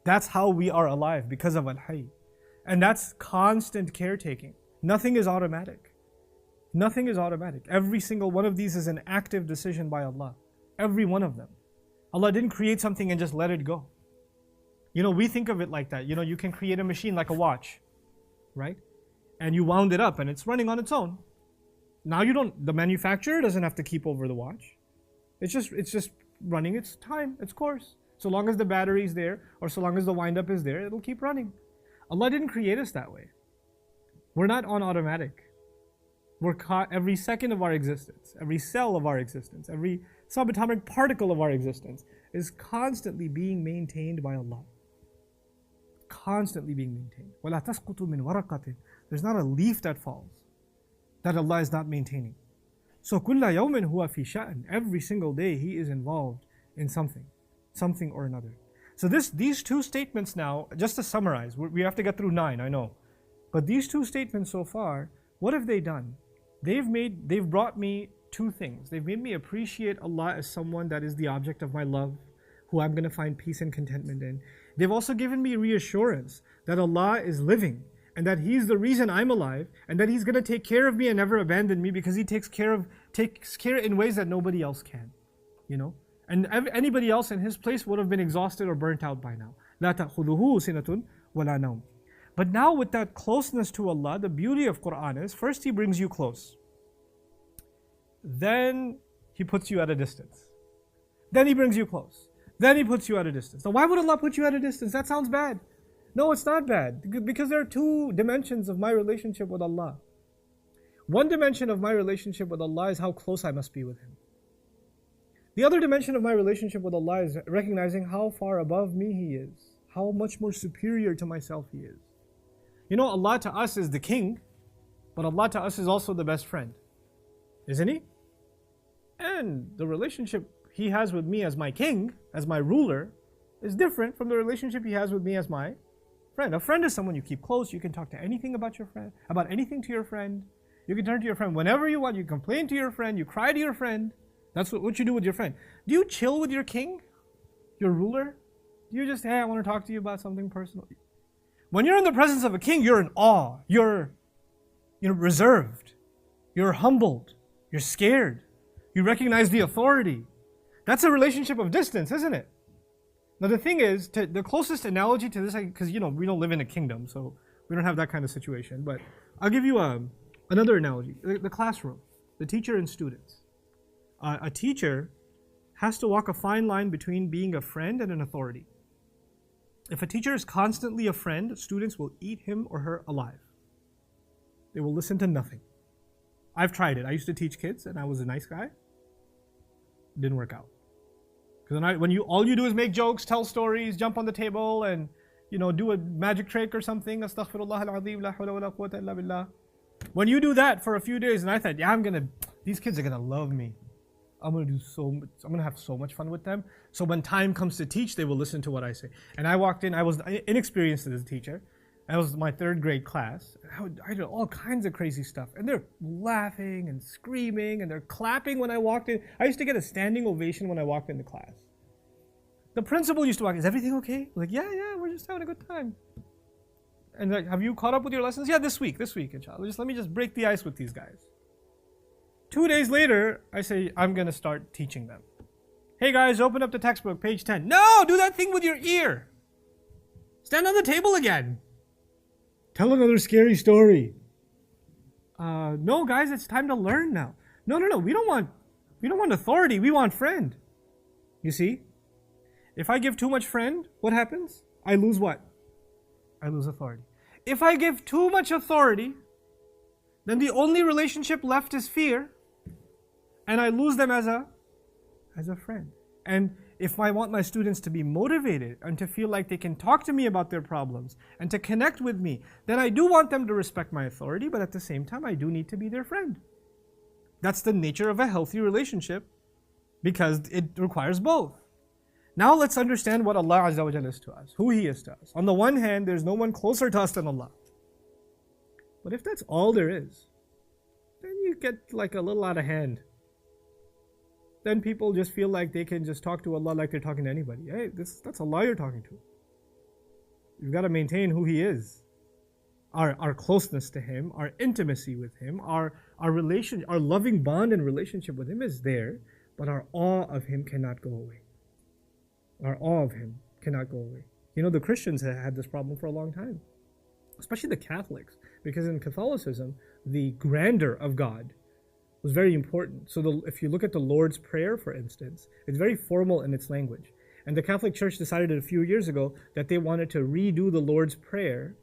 S1: That's how we are alive, because of Al-Hayy. And that's constant caretaking. Nothing is automatic. Nothing is automatic. Every single one of these is an active decision by Allah. Every one of them. Allah didn't create something and just let it go. We think of it like that. You can create a machine like a watch, right? And you wound it up and it's running on its own. Now the manufacturer doesn't have to keep over the watch. It's just running its time, its course. So long as the battery is there, or so long as the wind up is there, it'll keep running. Allah didn't create us that way. We're not on automatic. We're caught every second of our existence, every cell of our existence, every subatomic particle of our existence is constantly being maintained by Allah. Constantly being maintained. وَلَا تَسْقُطُ مِنْ وَرَقَةٍ. There's not a leaf that falls that Allah is not maintaining. So كُلَّ يَوْمٍ هُوَ فِي شَأْنٍ. Every single day He is involved in something or another. So these two statements now, just to summarize, we have to get through 9, I know. But these two statements so far, what have they done? They've brought me two things. They've made me appreciate Allah as someone that is the object of my love, who I'm going to find peace and contentment in. They've also given me reassurance that Allah is living, and that He's the reason I'm alive, and that He's going to take care of me and never abandon me, because He takes care in ways that nobody else can. And anybody else in His place would have been exhausted or burnt out by now. لا تأخذه سنة ولا نوم. But now with that closeness to Allah, the beauty of Quran is, first He brings you close. Then He puts you at a distance. Then He brings you close. Then He puts you at a distance. Now why would Allah put you at a distance? That sounds bad. No, it's not bad. Because there are two dimensions of my relationship with Allah. One dimension of my relationship with Allah is how close I must be with Him. The other dimension of my relationship with Allah is recognizing how far above me He is. How much more superior to myself He is. Allah to us is the king, but Allah to us is also the best friend. Isn't He? And the relationship He has with me as my king, as my ruler, is different from the relationship He has with me as my friend. A friend is someone you keep close. You can talk to anything about your friend, about anything to your friend. You can turn to your friend whenever you want. You complain to your friend. You cry to your friend. That's what you do with your friend. Do you chill with your king, your ruler? Do you just, hey, I want to talk to you about something personal? When you're in the presence of a king, you're in awe. You're reserved. You're humbled. You're scared. You recognize the authority. That's a relationship of distance, isn't it? Now the thing is, the closest analogy to this, because we don't live in a kingdom, so we don't have that kind of situation. But I'll give you another analogy: the classroom, the teacher and students. A teacher has to walk a fine line between being a friend and an authority. If a teacher is constantly a friend, students will eat him or her alive. They will listen to nothing. I've tried it. I used to teach kids, and I was a nice guy. It didn't work out. Because when all you do is make jokes, tell stories, jump on the table, and do a magic trick or something. Astaghfirullah al-azim, la hawla wa la quwwata illa billah. When you do that for a few days, and I thought, these kids are gonna love me. I'm gonna have so much fun with them. So when time comes to teach, they will listen to what I say. And I walked in. I was inexperienced as a teacher. That was my 3rd grade class. I did all kinds of crazy stuff. And they're laughing and screaming and they're clapping when I walked in. I used to get a standing ovation when I walked into class. The principal used to walk, is everything okay? I'm like, yeah, we're just having a good time. And like, have you caught up with your lessons? Yeah, this week, inshallah. Let me just break the ice with these guys. 2 days later, I say, I'm gonna start teaching them. Hey guys, open up the textbook, page 10. No, do that thing with your ear. Stand on the table again. Tell another scary story. No, guys, it's time to learn now. No. We don't want authority. We want friend. You see? If I give too much friend, what happens? I lose what? I lose authority. If I give too much authority, then the only relationship left is fear, and I lose them as a friend. And if I want my students to be motivated and to feel like they can talk to me about their problems and to connect with me, then I do want them to respect my authority, but at the same time, I do need to be their friend. That's the nature of a healthy relationship because it requires both. Now let's understand what Allah Azza wa Jalla is to us, who He is to us. On the one hand, there's no one closer to us than Allah. But if that's all there is, then you get like a little out of hand. Then people just feel like they can just talk to Allah like they're talking to anybody. Hey, that's Allah you're talking to. You've got to maintain who He is. Our closeness to Him, our intimacy with Him, our relation, our loving bond and relationship with Him is there, but our awe of Him cannot go away. Our awe of Him cannot go away. The Christians had this problem for a long time, especially the Catholics, because in Catholicism, the grandeur of God was very important. So if you look at the Lord's Prayer, for instance, it's very formal in its language. And the Catholic Church decided a few years ago that they wanted to redo the Lord's Prayer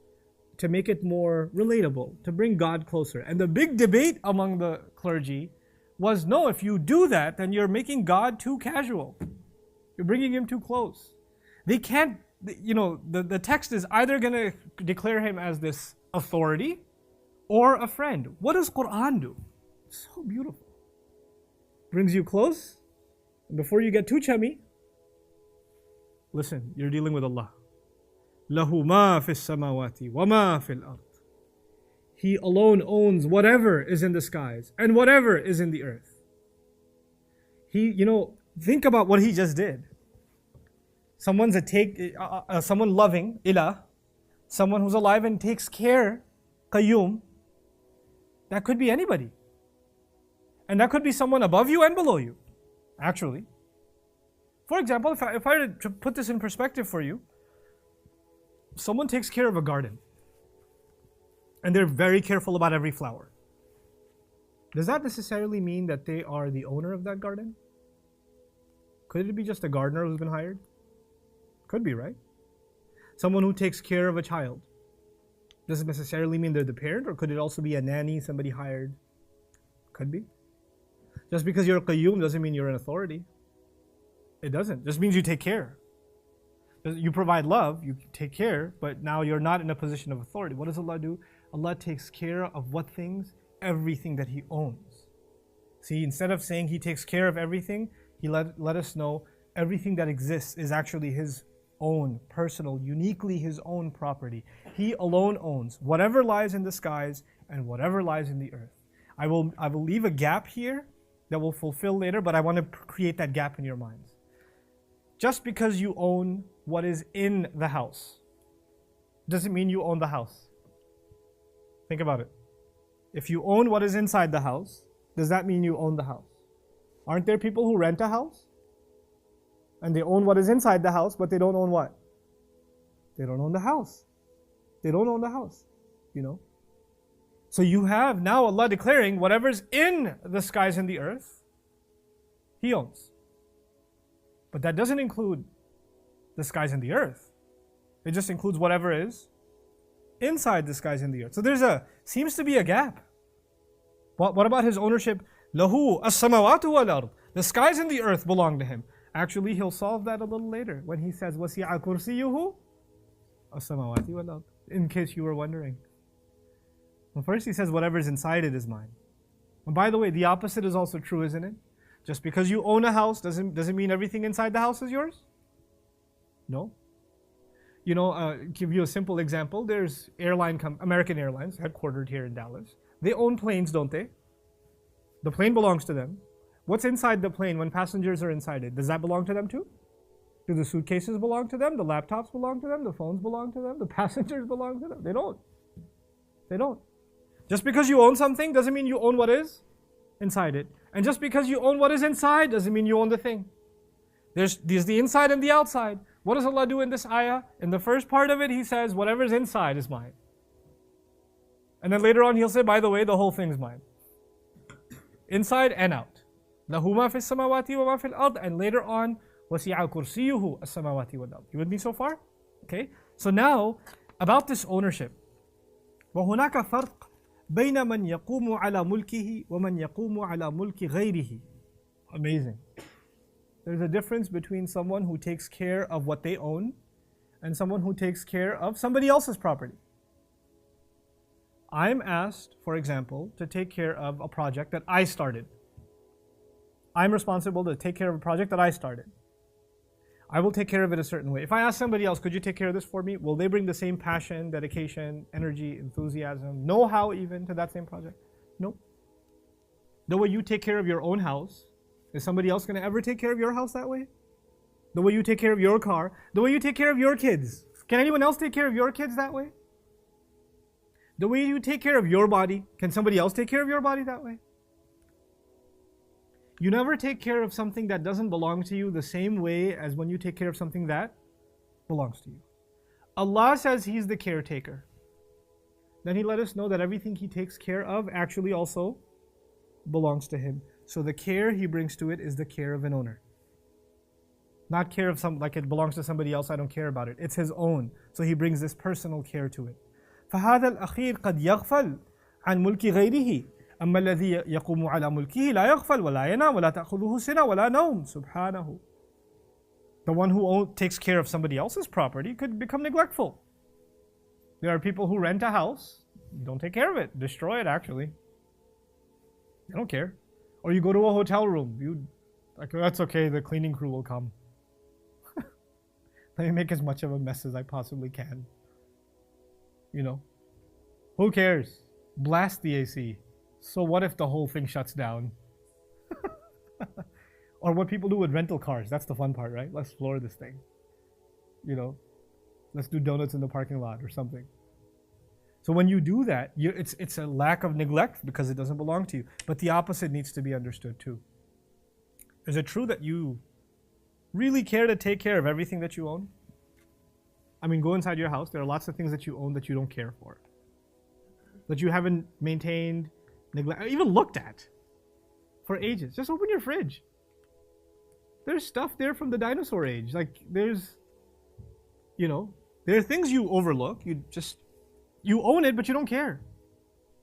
S1: to make it more relatable, to bring God closer. And the big debate among the clergy was, no, if you do that, then you're making God too casual. You're bringing Him too close. They can't, the text is either going to declare Him as this authority or a friend. What does Quran do? It's so beautiful. Brings you close. And before you get too chummy, listen, you're dealing with Allah. Lahu ma fis samawati wa ma fil ard. He alone owns whatever is in the skies and whatever is in the earth. Think about what He just did. Someone loving, ilah, someone who's alive and takes care, qayyum. That could be anybody. And that could be someone above you and below you, actually. For example, if I were to put this in perspective for you, someone takes care of a garden and they're very careful about every flower. Does that necessarily mean that they are the owner of that garden? Could it be just a gardener who's been hired? Could be, right? Someone who takes care of a child. Does it necessarily mean they're the parent, or could it also be a nanny, somebody hired? Could be. Just because you're a qayyum doesn't mean you're an authority. It doesn't. It just means you take care. You provide love, you take care, but now you're not in a position of authority. What does Allah do? Allah takes care of what things? Everything that He owns. See, instead of saying He takes care of everything, He let us know everything that exists is actually His own, personal, uniquely His own property. He alone owns whatever lies in the skies and whatever lies in the earth. I will leave a gap here that we'll fulfill later, but I want to create that gap in your minds. Just because you own what is in the house doesn't mean you own the house. Think about it. If you own what is inside the house, does that mean you own the house? Aren't there people who rent a house? And they own what is inside the house, but they don't own what? They don't own the house. They don't own the house, you know? So you have now Allah declaring whatever's in the skies and the earth, He owns. But that doesn't include the skies and the earth. It just includes whatever is inside the skies and the earth. So seems to be a gap. What about His ownership? Lahu as-samawatu wal-ard. The skies and the earth belong to Him. Actually, He'll solve that a little later when He says, wasi'a kursiyuhu as-samawati wal-ard. In case you were wondering. Well, first He says, whatever's inside it is mine. And by the way, the opposite is also true, isn't it? Just because you own a house doesn't mean everything inside the house is yours? No. You know, give you a simple example. There's American Airlines, headquartered here in Dallas. They own planes, don't they? The plane belongs to them. What's inside the plane when passengers are inside it? Does that belong to them too? Do the suitcases belong to them? The laptops belong to them? The phones belong to them? The passengers belong to them? They don't. They don't. Just because you own something doesn't mean you own what is inside it. And just because you own what is inside doesn't mean you own the thing. There's the inside and the outside. What does Allah do in this ayah? In the first part of it, He says, whatever's inside is mine. And then later on, He'll say, by the way, the whole thing's mine. Inside and out. لَهُ مَا فِي السَّمَاوَاتِ وَمَا فِي الْأَرْضِ. And later on, وَسِعَ كُرْسِيُّهُ السَّمَاوَاتِ وَالْأَرْضِ. You with me so far? Okay. So now, about this ownership. وَهُنَاكَ فَرْقٌ بَيْنَ مَنْ يَقُومُ عَلَى مُلْكِهِ وَمَنْ يَقُومُ عَلى مُلْكِ غَيْرِهِ. Amazing. There's a difference between someone who takes care of what they own and someone who takes care of somebody else's property. I'm asked, for example, to take care of a project that I started. I'm responsible to take care of a project that I started. I will take care of it a certain way. If I ask somebody else, could you take care of this for me? Will they bring the same passion, dedication, energy, enthusiasm, know-how even to that same project? No. The way you take care of your own house, is somebody else going to ever take care of your house that way? The way you take care of your car, the way you take care of your kids. Can anyone else take care of your kids that way? The way you take care of your body, can somebody else take care of your body that way? You never take care of something that doesn't belong to you the same way as when you take care of something that belongs to you. Allah says He's the caretaker. Then He let us know that everything He takes care of actually also belongs to Him. So the care He brings to it is the care of an owner. Not care of like it belongs to somebody else, I don't care about it. It's His own. So He brings this personal care to it. فهذا الأخير قد يغفل عن ملك غيره أما الذي يقوم على ملكه لا يغفل ولا ينام ولا تأخذه سنة ولا نوم سبحانه. The one who takes care of somebody else's property could become neglectful. There are people who rent a house, don't take care of it, destroy it actually. They don't care. Or you go to a hotel room, that's okay, the cleaning crew will come. Let me make as much of a mess as I possibly can. You know, who cares? Blast the AC. So what if the whole thing shuts down? Or what people do with rental cars, that's the fun part, right? Let's floor this thing. You know, let's do donuts in the parking lot or something. So when you do that, it's a lack of neglect because it doesn't belong to you. But the opposite needs to be understood too. Is it true that you really care to take care of everything that you own? I mean, go inside your house. There are lots of things that you own that you don't care for. That you haven't maintained, even looked at for ages. Just open your fridge. There's stuff there from the dinosaur age. Like there's, there are things you overlook. You own it, but you don't care.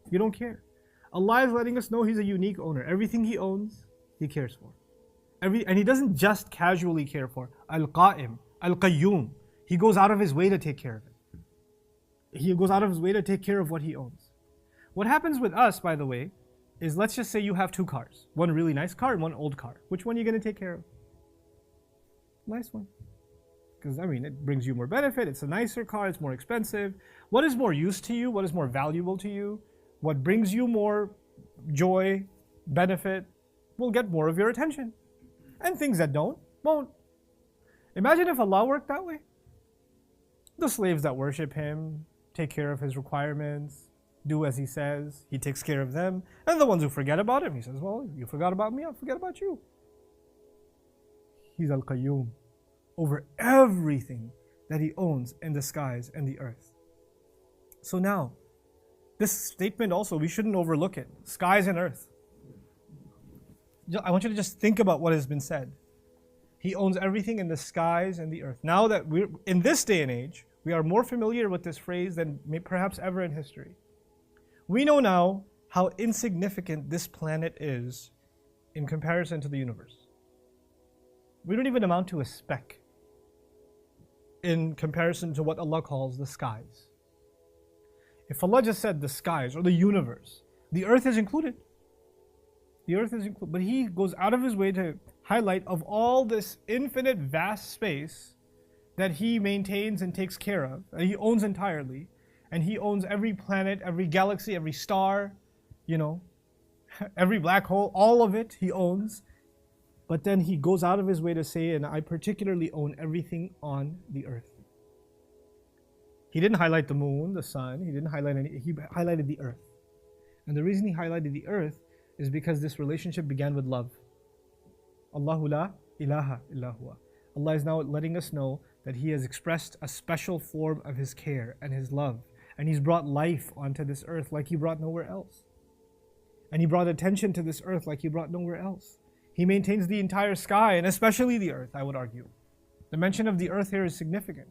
S1: You don't care. Allah is letting us know He's a unique owner. Everything He owns, He cares for. And He doesn't just casually care for. Al-Qa'im, Al-Qayyum. He goes out of His way to take care of it. He goes out of His way to take care of what He owns. What happens with us, by the way, is let's just say you have two cars. One really nice car and one old car. Which one are you going to take care of? Nice one. Because I mean, it brings you more benefit, it's a nicer car, it's more expensive. What is more use to you? What is more valuable to you? What brings you more joy, benefit, will get more of your attention. And things that don't, won't. Imagine if Allah worked that way. The slaves that worship Him, take care of His requirements, do as He says, He takes care of them. And the ones who forget about Him, He says, well, you forgot about me, I'll forget about you. He's Al-Qayyum over everything that He owns in the skies and the earth. So now, this statement also, we shouldn't overlook it. Skies and earth. I want you to just think about what has been said. He owns everything in the skies and the earth. Now that we're in this day and age, we are more familiar with this phrase than perhaps ever in history. We know now how insignificant this planet is in comparison to the universe. We don't even amount to a speck in comparison to what Allah calls the skies. If Allah just said the skies or the universe, the earth is included. The earth is included. But He goes out of His way to highlight of all this infinite vast space that He maintains and takes care of, that He owns entirely. And He owns every planet, every galaxy, every star, every black hole, all of it He owns. But then He goes out of His way to say, and I particularly own everything on the earth. He didn't highlight the moon, the sun, He didn't highlight any, He highlighted the earth. And the reason He highlighted the earth is because this relationship began with love. Allahu la ilaha illa huwa. Allah is now letting us know that He has expressed a special form of His care and His love. And He's brought life onto this earth like He brought nowhere else. And He brought attention to this earth like He brought nowhere else. He maintains the entire sky and especially the earth, I would argue. The mention of the earth here is significant.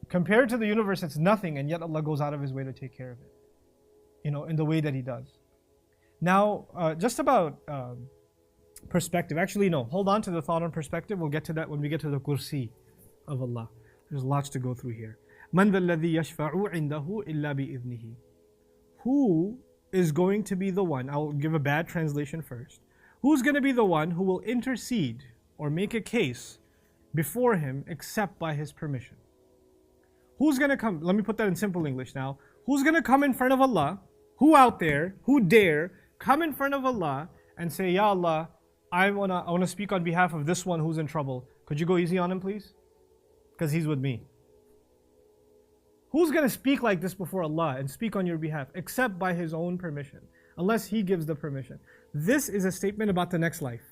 S1: Compared to the universe, it's nothing, and yet Allah goes out of His way to take care of it, in the way that He does. Now, just about perspective. Actually, no, hold on to the thought on perspective. We'll get to that when we get to the Kursi of Allah. There's lots to go through here. مَنْ ذَا الَّذِي يَشْفَعُ عِنْدَهُ إِلَّا بِإِذْنِهِ. Who is going to be the one? I'll give a bad translation first. Who's going to be the one who will intercede or make a case before Him except by His permission? Who's going to come? Let me put that in simple English now. Who's going to come in front of Allah? Who out there, who dare come in front of Allah and say, Ya Allah, I wanna speak on behalf of this one who's in trouble. Could you go easy on him, please? Because he's with me. Who's going to speak like this before Allah and speak on your behalf except by His own permission, unless He gives the permission? This is a statement about the next life.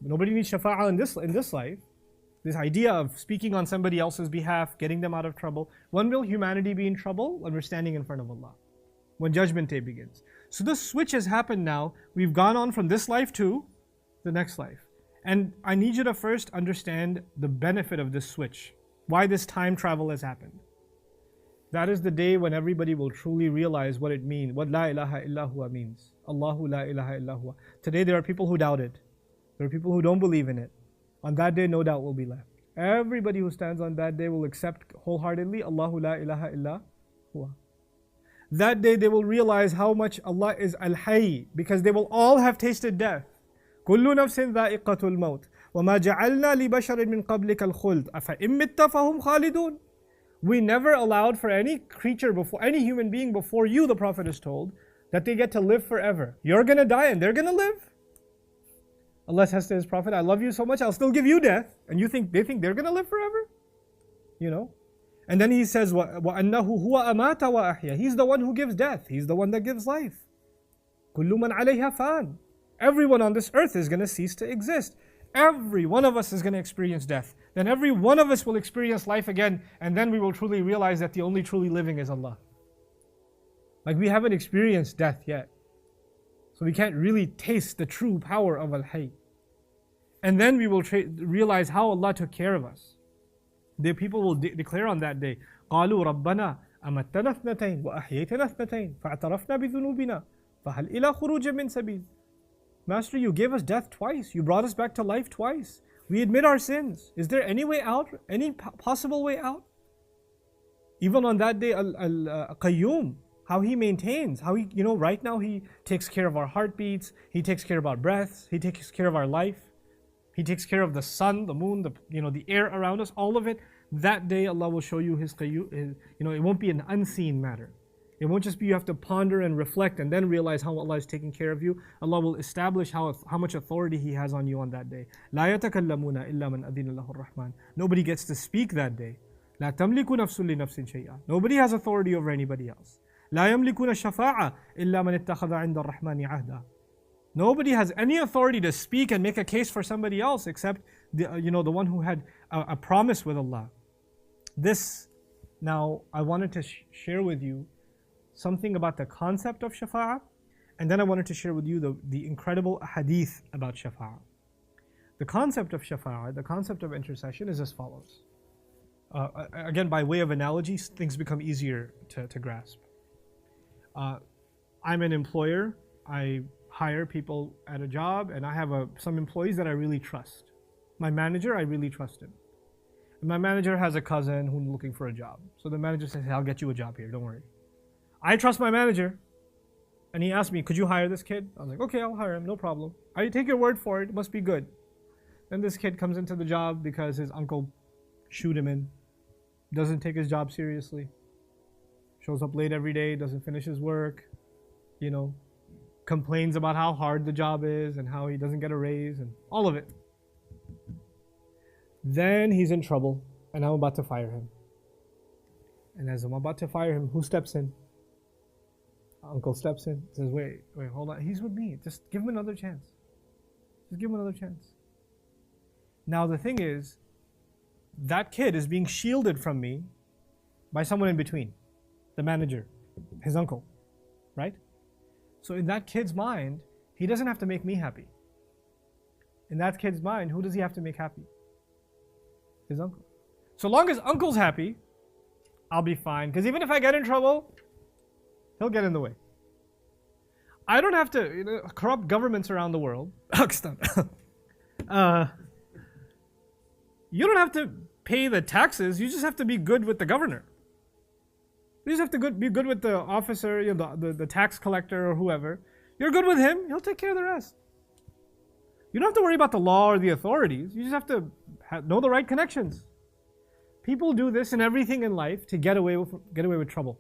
S1: Nobody needs shafa'ah in this life. This idea of speaking on somebody else's behalf, getting them out of trouble. When will humanity be in trouble? When we're standing in front of Allah. When Judgment Day begins. So this switch has happened now. We've gone on from this life to the next life. And I need you to first understand the benefit of this switch. Why this time travel has happened. That is the day when everybody will truly realize what it means, what La ilaha illa huwa means. Allahu la ilaha illa huwa. Today there are people who doubt it. There are people who don't believe in it. On that day, no doubt will be left. Everybody who stands on that day will accept wholeheartedly Allahu la ilaha illa huwa. That day they will realize how much Allah is Al-Hayy, because they will all have tasted death. كُلُّ نَفْسٍ ذَائِقَةُ الْمَوْتِ وَمَا جَعَلْنَا لِبَشَرٍ مِّن قَبْلِكَ الْخُلْدَ أَفَإِن مِّتَّ فَهُمْ خَالِدُونَ. We never allowed for any creature before, any human being before you, the Prophet is told, that they get to live forever. You're going to die and they're going to live. Allah says to His Prophet, I love you so much, I'll still give you death. And they think they're going to live forever? And then He says, وَأَنَّهُ هُوَ أَمَاتَ وَأَحْيَا. He's the one who gives death. He's the one that gives life. كُلُّ مَنْ عَلَيْهَا فَانٍ. Everyone on this earth is going to cease to exist. Every one of us is going to experience death. Then every one of us will experience life again, and then we will truly realize that the only truly living is Allah. Like we haven't experienced death yet. So we can't really taste the true power of Al-Hayy. And then we will realize how Allah took care of us. The people will declare on that day, قَالُوا رَبَّنَا أَمَتَّنَا اثْنَتَيْنِ وَأَحْيَيْتَنَا اثْنَتَيْنِ فَاعْتَرَفْنَا بِذُنُوبِنَا فَهَلْ إِلَى خُرُوجٍ مِّن سَبِيلٍ. Master, you gave us death twice. You brought us back to life twice. We admit our sins. Is there any way out? Any possible way out? Even on that day, Al-Qayyum, how He maintains, how He, right now He takes care of our heartbeats. He takes care of our breaths. He takes care of our life. He takes care of the sun, the moon, the air around us, all of it. That day Allah will show you His it won't be an unseen matter. It won't just be you have to ponder and reflect and then realize how Allah is taking care of you. Allah will establish how much authority He has on you on that day. لا يتكلمون إلا من أذن له الرحمن. Nobody gets to speak that day. لا تملك نفس لنفس شيئا. Nobody has authority over anybody else. لا يملكون الشفاعة إلا من اتخذ عند الرحمن عهدا. Nobody has any authority to speak and make a case for somebody else except the one who had a promise with Allah. Now I wanted to share with you something about the concept of shafa'ah, and then I wanted to share with you the incredible hadith about shafa'ah. The concept of shafa'ah, the concept of intercession is as follows. Again, by way of analogy, things become easier to grasp. I'm an employer. I hire people at a job, and I have some employees that I really trust. My manager, I really trust him. And my manager has a cousin who's looking for a job. So the manager says, hey, I'll get you a job here, don't worry. I trust my manager. And he asked me, could you hire this kid? I was like, okay, I'll hire him, no problem. I take your word for it, it must be good. Then this kid comes into the job because his uncle shoot him in. Doesn't take his job seriously. Shows up late every day, doesn't finish his work. Complains about how hard the job is and how he doesn't get a raise and all of it. Then he's in trouble and I'm about to fire him. And as I'm about to fire him, who steps in? Uncle steps in, says, wait, hold on. He's with me. Just give him another chance. Just give him another chance. Now the thing is, that kid is being shielded from me by someone in between. The manager, his uncle, right? So in that kid's mind, he doesn't have to make me happy. In that kid's mind, who does he have to make happy? His uncle. So long as uncle's happy, I'll be fine. Because even if I get in trouble, he'll get in the way. I don't have to, corrupt governments around the world. You don't have to pay the taxes. You just have to be good with the governor. You just have to be good with the officer, the tax collector or whoever. You're good with him, he'll take care of the rest. You don't have to worry about the law or the authorities. You just have to know the right connections. People do this in everything in life to get away with trouble.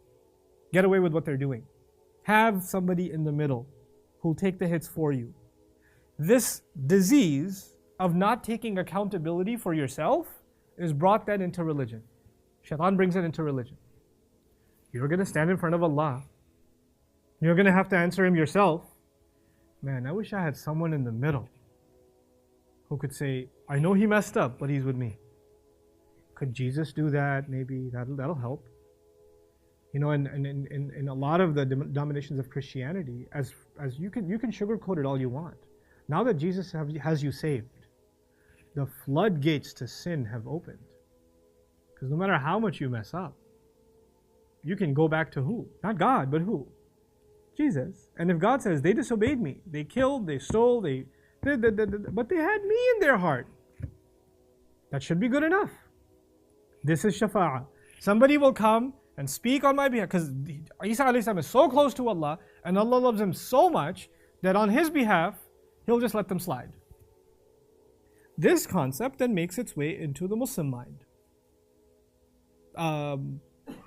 S1: Get away with what they're doing. Have somebody in the middle who'll take the hits for you. This disease of not taking accountability for yourself is brought then into religion. Shaitan brings it into religion. You're going to stand in front of Allah. You're going to have to answer Him yourself. Man, I wish I had someone in the middle who could say, I know he messed up, but he's with me. Could Jesus do that? Maybe that'll help. In a lot of the denominations of Christianity, as you can sugarcoat it all you want. Now that Jesus has you saved, the floodgates to sin have opened. Because no matter how much you mess up, you can go back to who? Not God, but who? Jesus. And if God says, they disobeyed me, they killed, they stole, but they had me in their heart, that should be good enough. This is shafa'ah. Somebody will come and speak on my behalf, because Isa alayhi salam is so close to Allah, and Allah loves him so much, that on his behalf, He'll just let them slide. This concept then makes its way into the Muslim mind.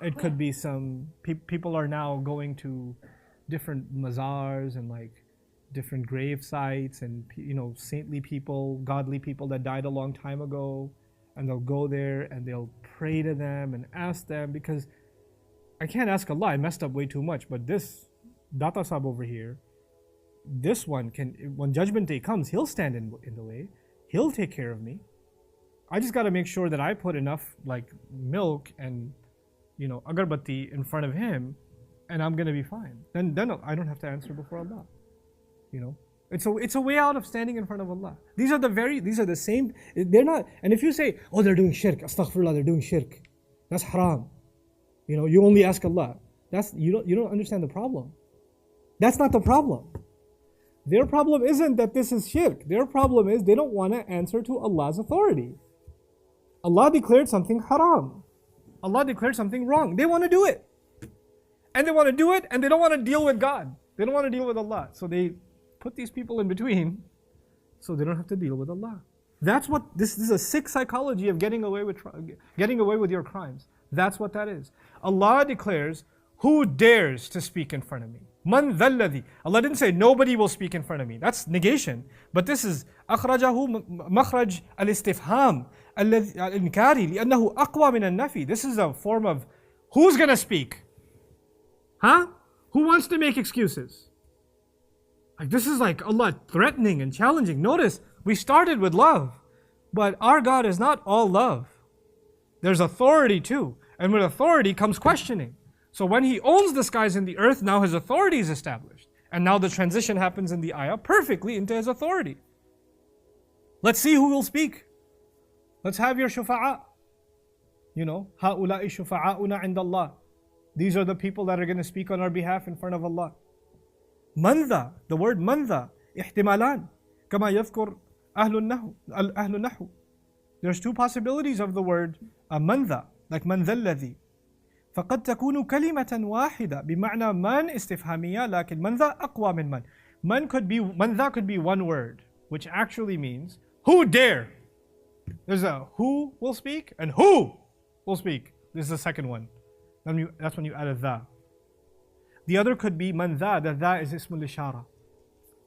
S1: It could be some people are now going to different mazars and different grave sites and saintly people, godly people that died a long time ago, and they'll go there and they'll pray to them and ask them, because I can't ask Allah, I messed up way too much, but this Data Sahib over here, this one when judgment day comes, he'll stand in the way, he'll take care of me. I just got to make sure that I put enough milk and agarbatti in front of him, and I'm gonna be fine. Then I don't have to answer before Allah. It's a way out of standing in front of Allah. These are the same. They're not. And if you say, oh, they're doing shirk, astaghfirullah, they're doing shirk, that's haram. You only ask Allah. You don't understand the problem. That's not the problem. Their problem isn't that this is shirk. Their problem is they don't want to answer to Allah's authority. Allah declared something haram. Allah declared something wrong. They want to do it. And they want to do it, and they don't want to deal with God. They don't want to deal with Allah. So they put these people in between so they don't have to deal with Allah. That's what, this is a sick psychology of getting away with your crimes. That's what that is. Allah declares, who dares to speak in front of me? Man dhalladhi. Allah didn't say nobody will speak in front of me. That's negation. But this is akhrajahu makhraj al-istifham al-inkari li'annahu aqwa min al-nafi. This is a form of who's going to speak? Huh? Who wants to make excuses? Like this is like Allah threatening and challenging. Notice, we started with love. But our God is not all love. There's authority too. And with authority comes questioning. So when He owns the skies and the earth, now His authority is established. And now the transition happens in the ayah perfectly into His authority. Let's see who will speak. Let's have your shufa'a. You know, هَؤُلَاءِ شُفَعَاؤُنَا عِنْدَ اللَّهِ. These are the people that are going to speak on our behalf in front of Allah. Mandha, the word mandha, ihtimalan, kama yadhkur أهل النحو. There's two possibilities of the word mandha, like man dhalladhi. فقد تكون كلمة واحدة بمعنى من استفهامية لكن من ذا أقوى من من. من ذا could be one word, which actually means who dare. There's a who will speak and who will speak. This is the second one. That's when you add a dha. The other could be man dha. The dha is ismul ishara,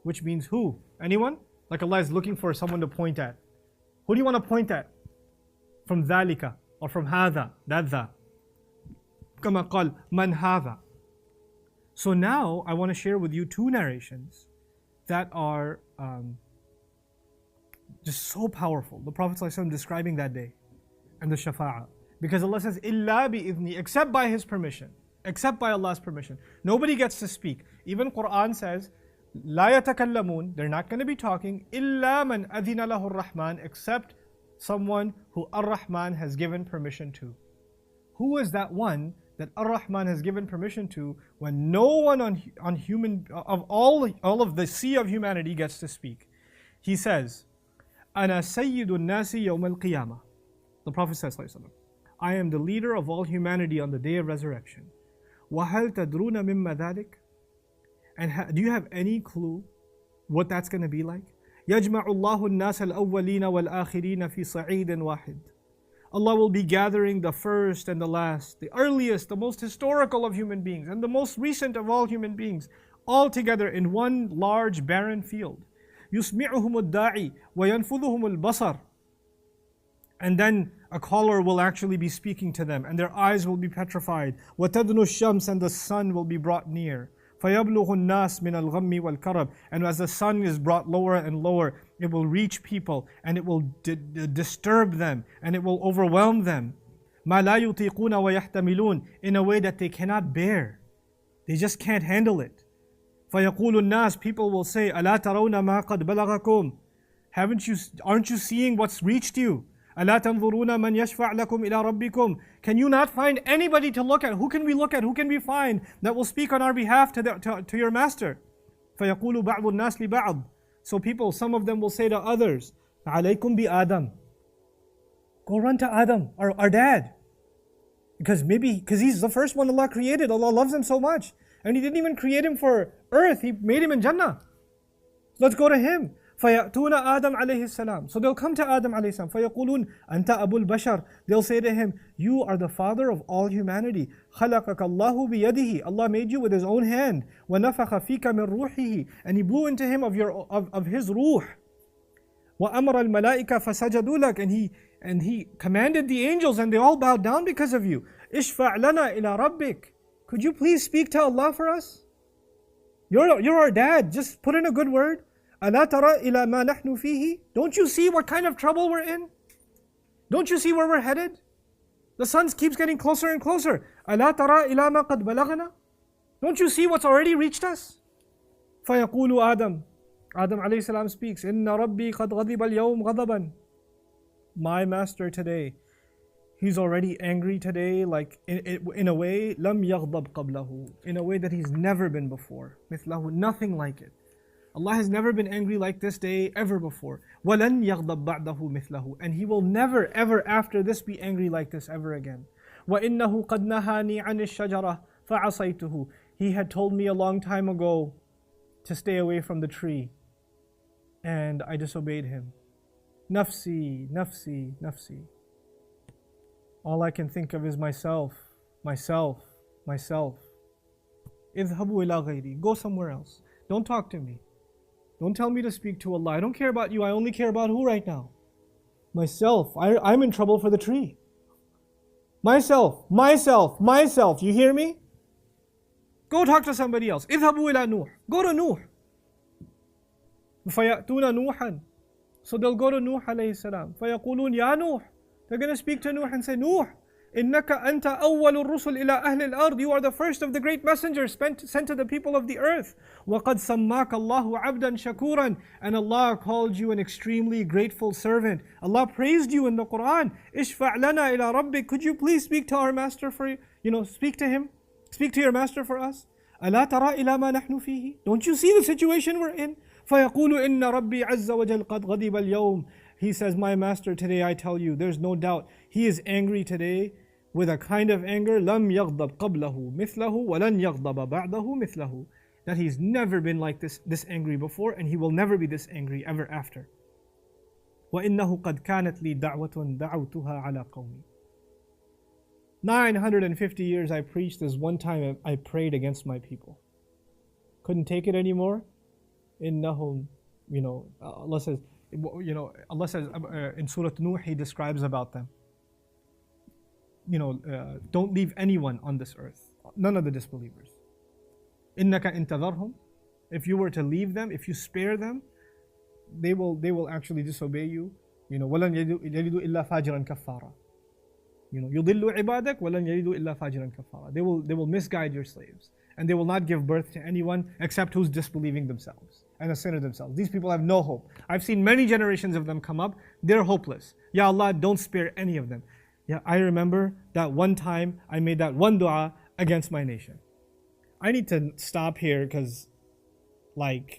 S1: which means who. Anyone? Like Allah is looking for someone to point at. Who do you want to point at? From dhalika or from hadha, that dha. كما قال من هذا. So now I want to share with you two narrations that are just so powerful. The Prophet ﷺ describing that day and the shafa'ah. Because Allah says, إِلَّا بِإِذْنِ, except by His permission. Except by Allah's permission. Nobody gets to speak. Even Quran says, لا يتكلمون, they're not going to be talking, إِلَّا مَنْ أَذِنَ لَهُ الرَّحْمَنِ, except someone who Ar-Rahman has given permission to. Who is that one that Ar-Rahman has given permission to when no one on human, of all of the sea of humanity gets to speak? He says, أَنَا سَيِّدُ النَّاسِ يَوْمَ الْقِيَامَةِ. The Prophet says, I am the leader of all humanity on the day of resurrection. وَهَلْ تَدْرُونَ مِمَّا ذَلِكَ? And do you have any clue what that's going to be like? يَجْمَعُ اللَّهُ النَّاسَ الْأَوَّلِينَ وَالْآخِرِينَ فِي صَعِيدٍ وَاحِدٍ. Allah will be gathering the first and the last, the earliest, the most historical of human beings, and the most recent of all human beings, all together in one large barren field. يُسْمِعُهُمُ الدَّاعِي وَيَنْفُذُهُمُ الْبَصَرِ. And then a caller will actually be speaking to them, and their eyes will be petrified. وَتَدْنُ الشَّمْسِ, and the sun will be brought near. فَيَبْلُغُ النَّاسِ مِنَ الْغَمِّ وَالْكَرَبِ. And as the sun is brought lower and lower, it will reach people, and it will disturb them, and it will overwhelm them. مَا لَا يُطِيقُونَ وَيَحْتَمِلُونَ, in a way that they cannot bear. They just can't handle it. فَيَقُولُ النَّاسِ, people will say, أَلَا تَرَوْنَ مَا قَدْ بَلَغَكُمْ, aren't you seeing what's reached you? أَلَا تَنْظُرُونَ مَنْ يَشْفَعْ لَكُمْ إِلَىٰ رَبِّكُمْ. Can you not find anybody to look at? Who can we look at? Who can we find that will speak on our behalf to your master? فَيَقُولُ بَعْضُ النَّاسِ لِبَعْضٍ. So people, some of them will say to others, عَلَيْكُمْ بِآدَمٍ. Go run to Adam, our dad. Because he's the first one Allah created. Allah loves him so much. And He didn't even create him for earth. He made him in Jannah. Let's go to him. فَيَأْتُونَ آدَمْ عَلَيْهِ السَّلَامِ. So they'll come to Adam alayhi salam. فَيَقُولُونَ أَنْتَ أَبُو الْبَشَرِ. They'll say to him, you are the father of all humanity. خَلَقَكَ اللَّهُ بِيَدِهِ. Allah made you with His own hand. وَنَفَخَ فِيكَ مِنْ رُوحِهِ. And He blew into him of His ruh. وَأَمَرَ الْمَلَائِكَ فَسَجَدُوا لَكَ. And he commanded the angels, and they all bowed down because of you. إِشْفَعْ لَنَا إِلَىٰ رَبِّكَ. Could you please speak to Allah for us? You're our dad. Just put in a good word. أَلَا تَرَى إِلَى مَا نَحْنُ فِيهِ. Don't you see what kind of trouble we're in? Don't you see where we're headed? The sun keeps getting closer and closer. أَلَا تَرَى إِلَى مَا قَدْ بَلَغَنَا. Don't you see what's already reached us? فَيَقُولُ آدَمُ. Adam alayhi salam speaks, إِنَّ رَبِّي قَدْ غَضِبَ الْيَوْمِ غَضَبًا. My master today, he's already angry today, like in a way, لَمْ يَغْضَبْ قَبْلَهُ. In a way that he's never been before. مِثْلَهُ, nothing like it. Allah has never been angry like this day ever before. وَلَنْ يَغْضَبْ بَعْدَهُ مِثْلَهُ. And He will never ever after this be angry like this ever again. وَإِنَّهُ قَدْ نَهَانِي عَنِ الشَّجَرَةِ فَعَصَيْتُهُ. He had told me a long time ago to stay away from the tree, and I disobeyed Him. Nafsi, nafsi, nafsi. All I can think of is myself, myself, myself. Idhabu ila ghayri. Go somewhere else. Don't talk to me. Don't tell me to speak to Allah. I don't care about you. I only care about who right now? Myself. I'm in trouble for the tree. Myself, myself, myself. You hear me? Go talk to somebody else. Idhabu ila Nuh. Go to Nuh. فَيَأْتُونَ نُوحًا. So they'll go to Nuh alayhi salam. فَيَقُولُونَ يَا Nuh. They're going to speak to Nuh and say, Nuh, إِنَّكَ أَنْتَ أَوَّلُ الرُّسُلِ إِلَىٰ أَهْلِ الْأَرْضِ. You are the first of the great messengers sent to the people of the earth. وَقَدْ سَمَّاكَ اللَّهُ عَبْدًا شَكُورًا. And Allah called you an extremely grateful servant. Allah praised you in the Quran. إِشْفَعْ لَنَا إِلَىٰ رَبِّكَ. Could you please speak to our master for you? Speak to him. Speak to your master for us. أَلَا تَرَى إِلَىٰ مَا نَحْنُ فِيهِ. Don't you see the situation we're in? فَيَقُولُ إِنَّ رَبِّي عَزَّ وَجَلْ قَدْ غَضِبَ الْيَوْمِ. He says, my master today, I tell you, there's no doubt, he is angry today with a kind of anger, لَمْ يَغْضَبْ قَبْلَهُ مِثْلَهُ وَلَنْ يَغْضَبَ بَعْدَهُ مِثْلَهُ. That he's never been like this angry before, and he will never be this angry ever after. وَإِنَّهُ قَدْ كَانَتْ لِي دَعْوَةٌ دَعَوْتُهَا عَلَى قَوْمِي. 950 years I preached. This one time I prayed against my people. Couldn't take it anymore. إِنَّهُمْ, Allah says, in Surah Nuh, He describes about them. Don't leave anyone on this earth. None of the disbelievers. إِنَّكَ إِن تَذَرْهُمْ. If you were to leave them, if you spare them, they will actually disobey you. وَلَنْ يَلِدُوا إِلَّا فَاجِرًا كَفَّارًا. يُضِلُّ عِبَادَكَ وَلَنْ يَلِدُوا إِلَّا فَاجِرًا كَفَّارًا. They will misguide your slaves. And they will not give birth to anyone except who's disbelieving themselves and a sinner themselves. These people have no hope. I've seen many generations of them come up. They're hopeless. Ya Allah, don't spare any of them. Yeah, I remember that one time I made that one dua against my nation. I need to stop here because, Nuh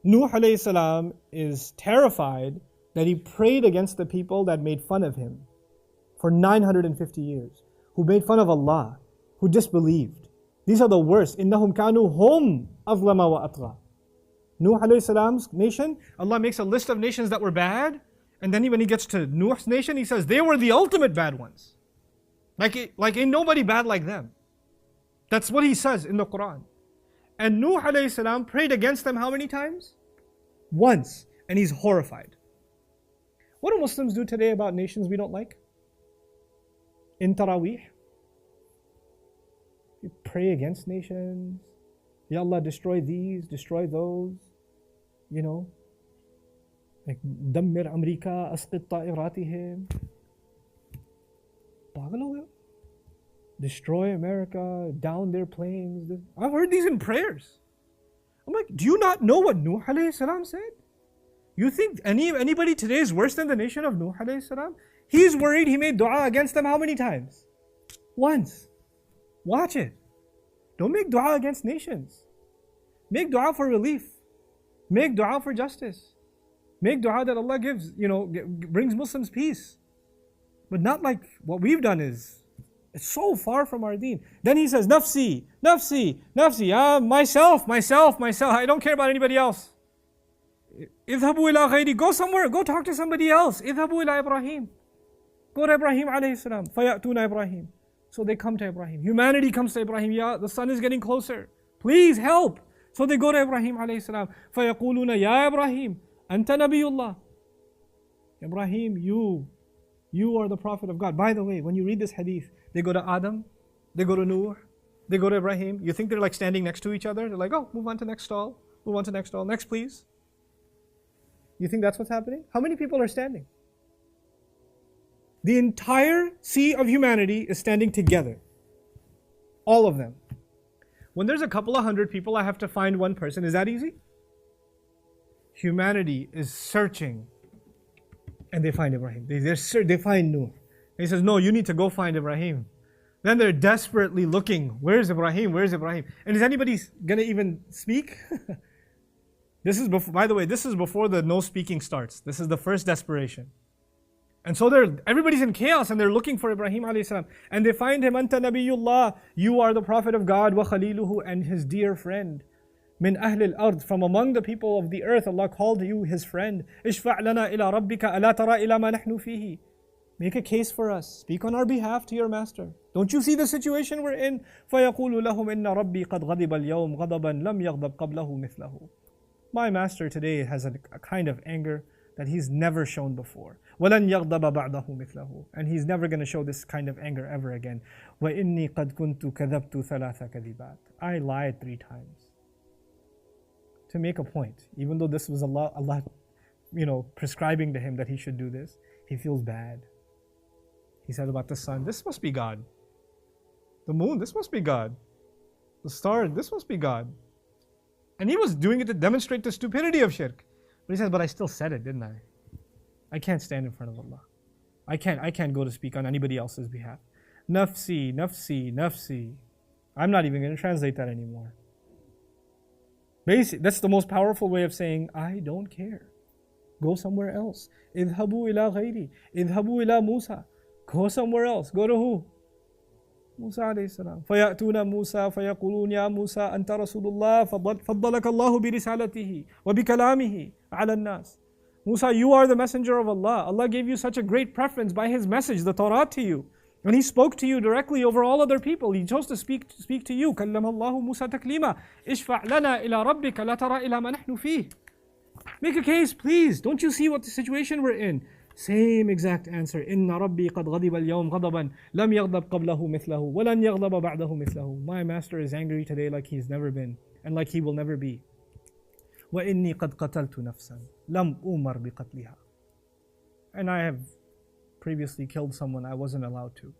S1: alayhi salam is terrified that he prayed against the people that made fun of him for 950 years, who made fun of Allah, who disbelieved. These are the worst. إِنَّهُمْ كَانُوا هُمْ أَظْلَمَ وَأَطْغَى. Nuh alayhi salam's nation, Allah makes a list of nations that were bad, and then when He gets to Nuh's nation, He says they were the ultimate bad ones. Like ain't nobody bad like them. That's what He says in the Quran. And Nuh alayhi salam prayed against them how many times? Once. And he's horrified. What do Muslims do today about nations we don't like? In Taraweeh, you pray against nations. Ya Allah, destroy these, destroy those. Like Dammir Amrika, Asqit Ta'iratihim. Destroy America, down their planes. I've heard these in prayers. I'm like, do you not know what Nuh alayhi salam said? You think anybody today is worse than the nation of Nuh alayhi salam? He's worried. He made dua against them how many times? Once. Watch it. Don't make dua against nations. Make dua for relief. Make dua for justice. Make dua that Allah gives, brings Muslims peace. But not like what we've done is, it's so far from our deen. Then he says, nafsi, nafsi, nafsi, myself, myself, myself. I don't care about anybody else. Idhabu ila ghayri. Go somewhere, go talk to somebody else. Idhabu ila Ibrahim. Go to Ibrahim alayhi salam. Fayatuna Ibrahim. So they come to Ibrahim. Humanity comes to Ibrahim. Ya, the sun is getting closer. Please help. So they go to Ibrahim alayhi salam. فَيَقُولُونَ Ya Ibrahim, Anta Nabiyullah. Ibrahim, you are the Prophet of God. By the way, when you read this hadith, they go to Adam, they go to Nuh, they go to Ibrahim. You think they're like standing next to each other? They're like, oh, move on to next stall. Move on to next stall. Next, please. You think that's what's happening? How many people are standing? The entire sea of humanity is standing together. All of them. When there's a couple of hundred people, I have to find one person. Is that easy? Humanity is searching, and they find Ibrahim. They find Nuh. He says, no, you need to go find Ibrahim. Then they're desperately looking. Where's Ibrahim? Where's Ibrahim? And is anybody going to even speak? This is before, by the way, this is before the no speaking starts. This is the first desperation. And so everybody's in chaos and they're looking for Ibrahim alayhi salam. And they find him, Anta Nabiyullah, you are the Prophet of God, wa Khaliluhu, and his dear friend. min ahli al-ard, from among the people of the earth, Allah called you His friend. Ishfa' lana ila rabbika ala tara ila ma nahnu fihi. Make a case for us. Speak on our behalf to your master. Don't you see the situation we're in? فَيَقُولُ لَهُمْ إِنَّ رَبِّي قَدْ غَضِبَ الْيَوْمِ غَضَبًا لَمْ يَغْضَبْ قَبْلَهُ مِثْلَهُ. My master today has a kind of anger that he's never shown before. وَلَنْ يَغْضَبَ بَعْدَهُ مِثْلَهُ. And he's never going to show this kind of anger ever again. وَإِنِّي قَدْ كُنْتُ كَذَبْتُ ثَلَاثَ كَذِبَاتٍ. I lied 3 times. To make a point, even though this was Allah prescribing to him that he should do this, he feels bad. He said about the sun, this must be God. The moon, this must be God. The stars, this must be God. And he was doing it to demonstrate the stupidity of shirk. But he says, but I still said it, didn't I? I can't stand in front of Allah. I can't go to speak on anybody else's behalf. Nafsi, nafsi, nafsi. I'm not even going to translate that anymore. Basically, that's the most powerful way of saying, I don't care. Go somewhere else. Idhabu ila ghayri. Idhabu ila Musa. Go somewhere else. Go to who? Musa alayhi salam. فَيَأْتُونَ مُوسَى فَيَقُولُونَ يَا مُوسَى أَنْتَ رَسُولُ اللَّهِ فَضَّلَكَ اللَّهُ بِرِسَالَتِهِ وَبِكَلَامِهِ عَلَى النَّاسِ. Musa, you are the messenger of Allah. Allah gave you such a great preference by His message, the Torah, to you. And He spoke to you directly over all other people. He chose to speak to you. كَلَّمَ اللَّهُ مُوسَى تَكْلِيمًا إِشْفَعْ لَنَا إِلَى رَبِّكَ لَا تَرَى إِلَى مَا نَحْنُ فِيهِ. Make a case, please. Don't you see what the situation we're in? Same exact answer. إِنَّ رَبِّي قَدْ غَضِبَ الْيَوْمِ غَضَبًا لَمْ يَغْضَبْ قَبْلَهُ مِثْلَهُ وَلَنْ يَغْضَبَ بَعْدَهُ مِثْلَهُ. My master is angry today like he's never been and like he will never be. وَإِنِّي قَدْ قَتَلْتُ نَفْسًا لَمْ أُمَرْ بِقَتْلِهَا. And I have previously killed someone I wasn't allowed to.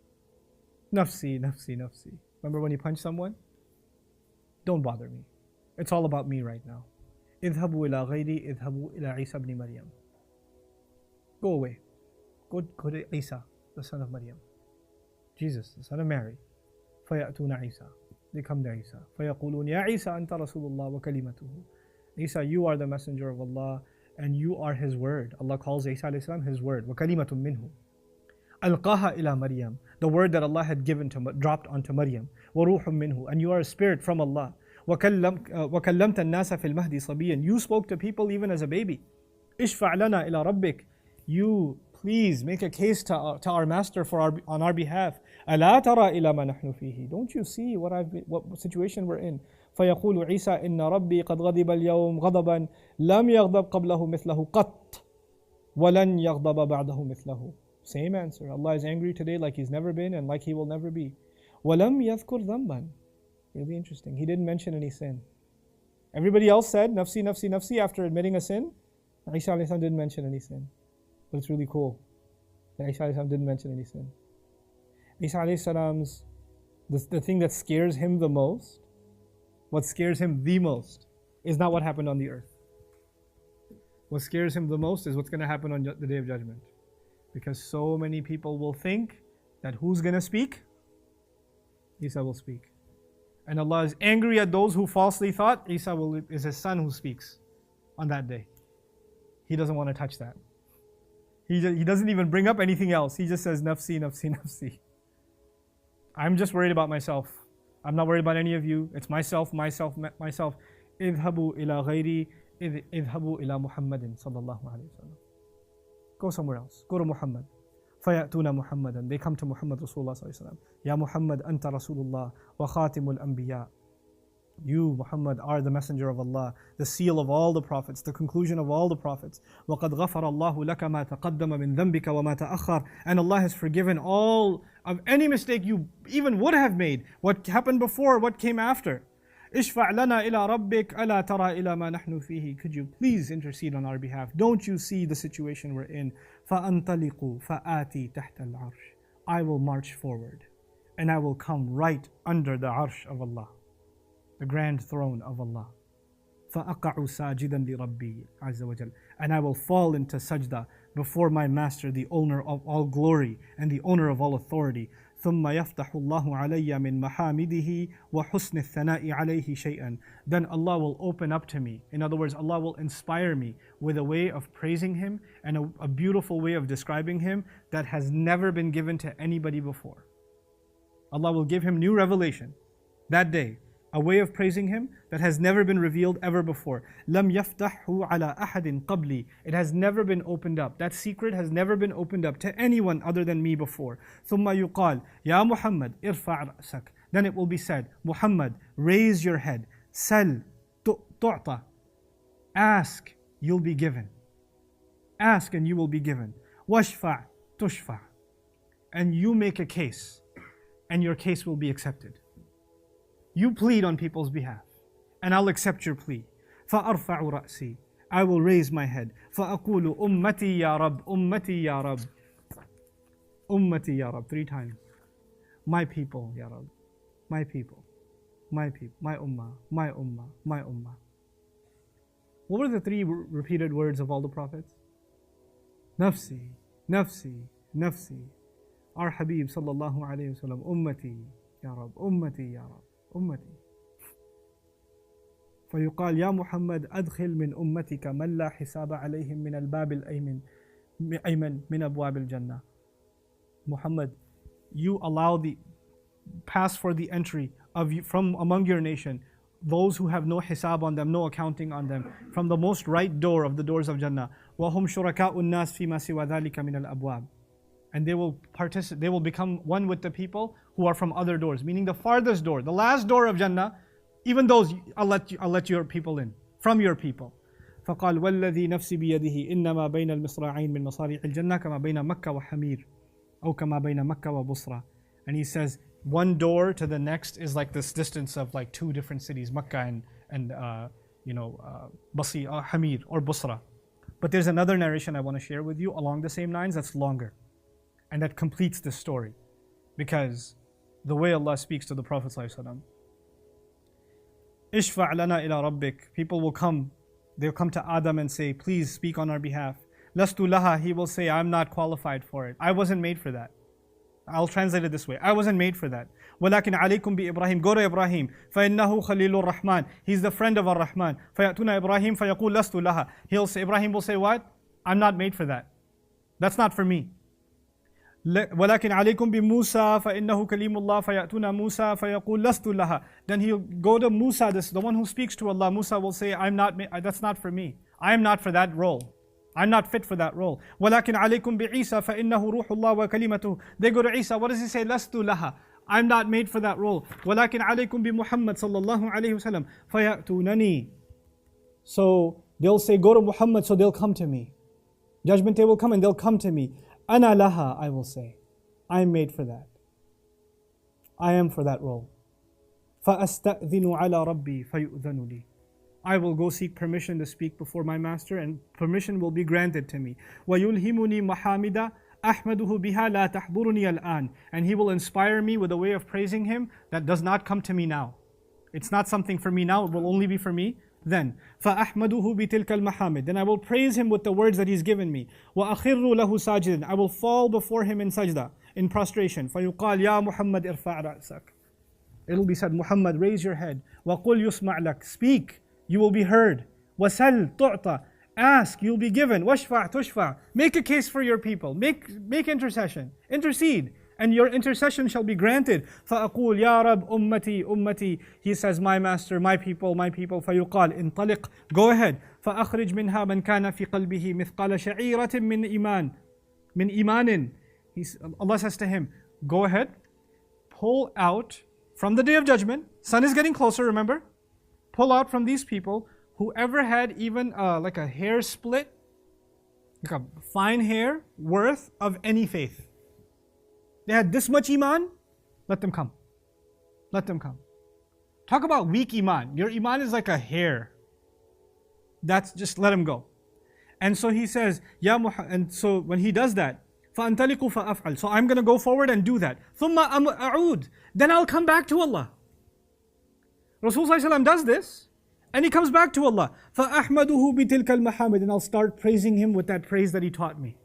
S1: Nafsi, nafsi, nafsi. Remember when you punched someone? Don't bother me. It's all about me right now. اذهبوا إلى غيري اذهبوا إلى عيسى بن مريم. Go away. Go to Isa, the son of Maryam. Jesus, the son of Mary. فَيَأْتُونَ عِيسَى. They come to Isa. فَيَقُولُونَ يَا عِيسَى أَنْتَ رَسُولُ اللَّهِ وَكَلِمَتُهُ. Isa, you are the messenger of Allah and you are His word. Allah calls Isa alayhi salam His word. وَكَلِمَةٌ مِّنْهُ. أَلْقَاهَا إِلَى مَرْيَمَ. The word that Allah had dropped onto Maryam. وَرُوحٌ مِّنْهُ. And you are a spirit from Allah. وَكَلَّمْتَ النَّاسَ فِي الْمَهْدِ صَبِيًّا. You spoke to people even as a baby. إِشْفَعْ لَنَا إِلَى رَبِّكَ. You please make a case to our master on our behalf. أَلَا تَرَى إِلَى مَا نَحْنُ فِيهِ. Don't you see what situation we're in? فَيَقُولُ عِيسَى إِنَّ رَبِّي قَدْ غَضِبَ الْيَوْمِ غَضَبًا لَمْ يَغْضَبْ قَبْلَهُ مِثْلَهُ قَطْ وَلَنْ يَغْضَبَ بَعْدَهُ مِثْلَهُ. Same answer. Allah is angry today like He's never been and like He will never be. وَلَمْ يَذْكُرْ ذَنْبًا. Really interesting. He didn't mention any sin. Everybody else said, nafsi, nafsi, nafsi, after admitting a sin. Isa alayhi salam didn't mention any sin. But it's really cool that Isa alayhi salam didn't mention any sin. Isa alayhi salam's, the thing that scares him the most, what scares him the most, is not what happened on the earth. What scares him the most is what's going to happen on the Day of Judgment. Because so many people will think that who's going to speak? Isa will speak. And Allah is angry at those who falsely thought Isa is His son who speaks on that day. He doesn't want to touch that. He doesn't even bring up anything else. He just says, nafsi, nafsi, nafsi. I'm just worried about myself. I'm not worried about any of you. It's myself, myself, myself. اذهبوا إلى غيري اذهبوا إلى محمد صلى الله عليه وسلم. Go somewhere else. Go to Muhammad. فَيَأْتُونَ مُحَمَّدًا. They come to Muhammad Rasulullah sallallahu alaihi wasallam. Ya Muhammad anta Rasulullah wa khatimul anbiya. You, Muhammad, are the messenger of Allah, the seal of all the prophets, the conclusion of all the prophets. وَقَدْ غَفَرَ اللَّهُ لَكَ مَا تَقَدَّمَ مِنْ ذَنْبِكَ وَمَا تَأَخَّرَ. And Allah has forgiven all of any mistake you even would have made, what happened before, what came after. إِشْفَعْ لَنَا إِلَى رَبِّكَ أَلَا تَرَى إِلَى مَا نَحْنُ فِيهِ. Could you please intercede on our behalf? Don't you see the situation we're in? فَأَنْطَلِقُوا فَآتِي تَحْتَ الْعَرْشِ. I will march forward and I will come right under the arsh of Allah, the grand throne of Allah. فَأَقَعُ سَاجِدًا لِرَبِّي عَزَّ وَجَلَّ. And I will fall into sajda before my master, the owner of all glory and the owner of all authority. ثُمَّ يَفْتَحُ اللَّهُ عَلَيَّ مِن مَحَامِدِهِ وَحُسْنِ الثَّنَاءِ عَلَيْهِ شَيْئًا. Then Allah will open up to me. In other words, Allah will inspire me with a way of praising Him and a beautiful way of describing Him that has never been given to anybody before. Allah will give him new revelation that day. a way of praising Him that has never been revealed ever before. لَمْ يَفْتَحْهُ عَلَى أَحَدٍ قَبْلِي. It has never been opened up. That secret has never been opened up to anyone other than me before. ثُمَّ يُقَالْ يَا مُحَمَّدْ ارْفَعْ رَأْسَكَ. Then it will be said, Muhammad, raise your head. سَلْ تُعْطَى. Ask, you'll be given. Ask and you will be given. وَاشْفَعْ تُشْفَعْ. And you make a case, and your case will be accepted. You plead on people's behalf, and I'll accept your plea. فَأَرْفَعُ رَأْسِي. I will raise my head. فَأَقُولُ أُمَّتِي يَا رَبِّ أُمَّتِي يَا رَبِّ أُمَّتِي يَا رَبِّ 3 times. My people, Ya Rabb. My people. My people. My ummah. My ummah. My ummah. What were the 3 repeated words of all the prophets? Nafsi, Nafsi, Nafsi. Our Habib sallallahu alayhi wa sallam. Ummati, Ya Rabb. Ummati, Ya Rabb. أمتي فيقال يا محمد أدخل من أمتك من لا حساب عليهم من الباب الأيمن من أبواب الجنة. Muhammad, you allow the pass for the entry of you from among your nation those who have no hisab on them, no accounting on them, from the most right door of the doors of Jannah. وهم شركاء الناس فيما سوى ذلك من الأبواب. And they will become one with the people who are from other doors, meaning the farthest door, the last door of Jannah. Even those, I'll let your people in, from your people. فقال والذي نفسي بيده إنما بين المصراعين من مصاريع الجنة كما بين مكة وحمير أو كما بين مكة وبصرة. And he says one door to the next is like this distance of like 2 different cities, Makkah and Hamir or Busra. But there's another narration I want to share with you along the same lines that's longer. And that completes this story. Because the way Allah speaks to the Prophet ﷺ, Ishfa' lana ila rabbik. People will come, they'll come to Adam and say, please speak on our behalf. Lastu laha, he will say, I'm not qualified for it. I wasn't made for that. I'll translate it this way. I wasn't made for that. وَلَكِنْ عَلَيْكُمْ بِإِبْرَاهِيمَ. Go to Ibrahim. فَإِنَّهُ خَلِيلُ الرَّحْمَنِ. He's the friend of Ar-Rahman. فَيَأْتُونَ إِبْرَاهِيمَ فَيَقُولُ لَسْتُ لَهَا. Ibrahim will say what? I'm not made for that. That's not for me. ولكن عليكم بموسى فإنه كليم الله فيأتون موسى فيقول لست لها. Then he'll go to Musa, the one who speaks to Allah. Musa will say, that's not for me. I am not for that role. I'm not fit for that role. ولكن عليكم بعيسى فإنه روح الله وكلمته. They go to Isa. What does he say? لست لها. I'm not made for that role. ولكن عليكم بمحمد صلى الله عليه وسلم فيأتونني. So they'll say, go to Muhammad, so they'll come to me. Judgment day will come and they'll come to me. Ana laha, I will say. I am made for that. I am for that role. فَأَسْتَأْذِنُ عَلَى رَبِّي فَيُؤْذَنُ لِي. I will go seek permission to speak before my master and permission will be granted to me. وَيُلْهِمُنِي مَحَامِدَ أَحْمَدُهُ بِهَا لَا تَحْضُرُنِي الْآنِ. And he will inspire me with a way of praising him that does not come to me now. It's not something for me now, it will only be for me then. فَأَحْمَدُهُ بِتِلْكَ الْمَحَامِدِ. Then I will praise him with the words that he's given me. وَأَخِرُّ لَهُ سَاجِدًا. I will fall before him in sajda, in prostration. فَيُقَالْ يَا مُحَمَّدْ إِرْفَعْ رَأْسَكَ. It will be said, Muhammad, raise your head. وَقُلْ يُسْمَعْ لَكَ. Speak, you will be heard. وَسَلْ تُعْطَى. Ask, you'll be given. وَاشْفَعْ تُشْفَعْ. Make a case for your people. Make intercession. Intercede. And your intercession shall be granted. فَأَقُولْ يَا رَبْ أُمَّتِي أُمَّتِي. He says, my master, my people, my people. فَيُقَالْ انطلق. Go ahead. فَأَخْرِجْ مِنْهَا مَنْ كَانَ فِي قَلْبِهِ مِثْقَالَ شَعِيرَةٍ مِنْ إِيمَانٍ. Allah says to him, go ahead, pull out from the day of judgment. Sun is getting closer, remember? Pull out from these people whoever had even like a hair split, like a fine hair worth of any faith. They had this much iman, let them come. Let them come. Talk about weak iman. Your iman is like a hair. That's just let him go. And so he says, and so when he does that, فَأَنْتَلِقُ فَأَفْعَلْ. So I'm going to go forward and do that. ثُمَّ أَعُودْ. Then I'll come back to Allah. Rasulullah does this, and he comes back to Allah. فَأَحْمَدُهُ بِتِلْكَ الْمَحَامِدِ. And I'll start praising him with that praise that he taught me.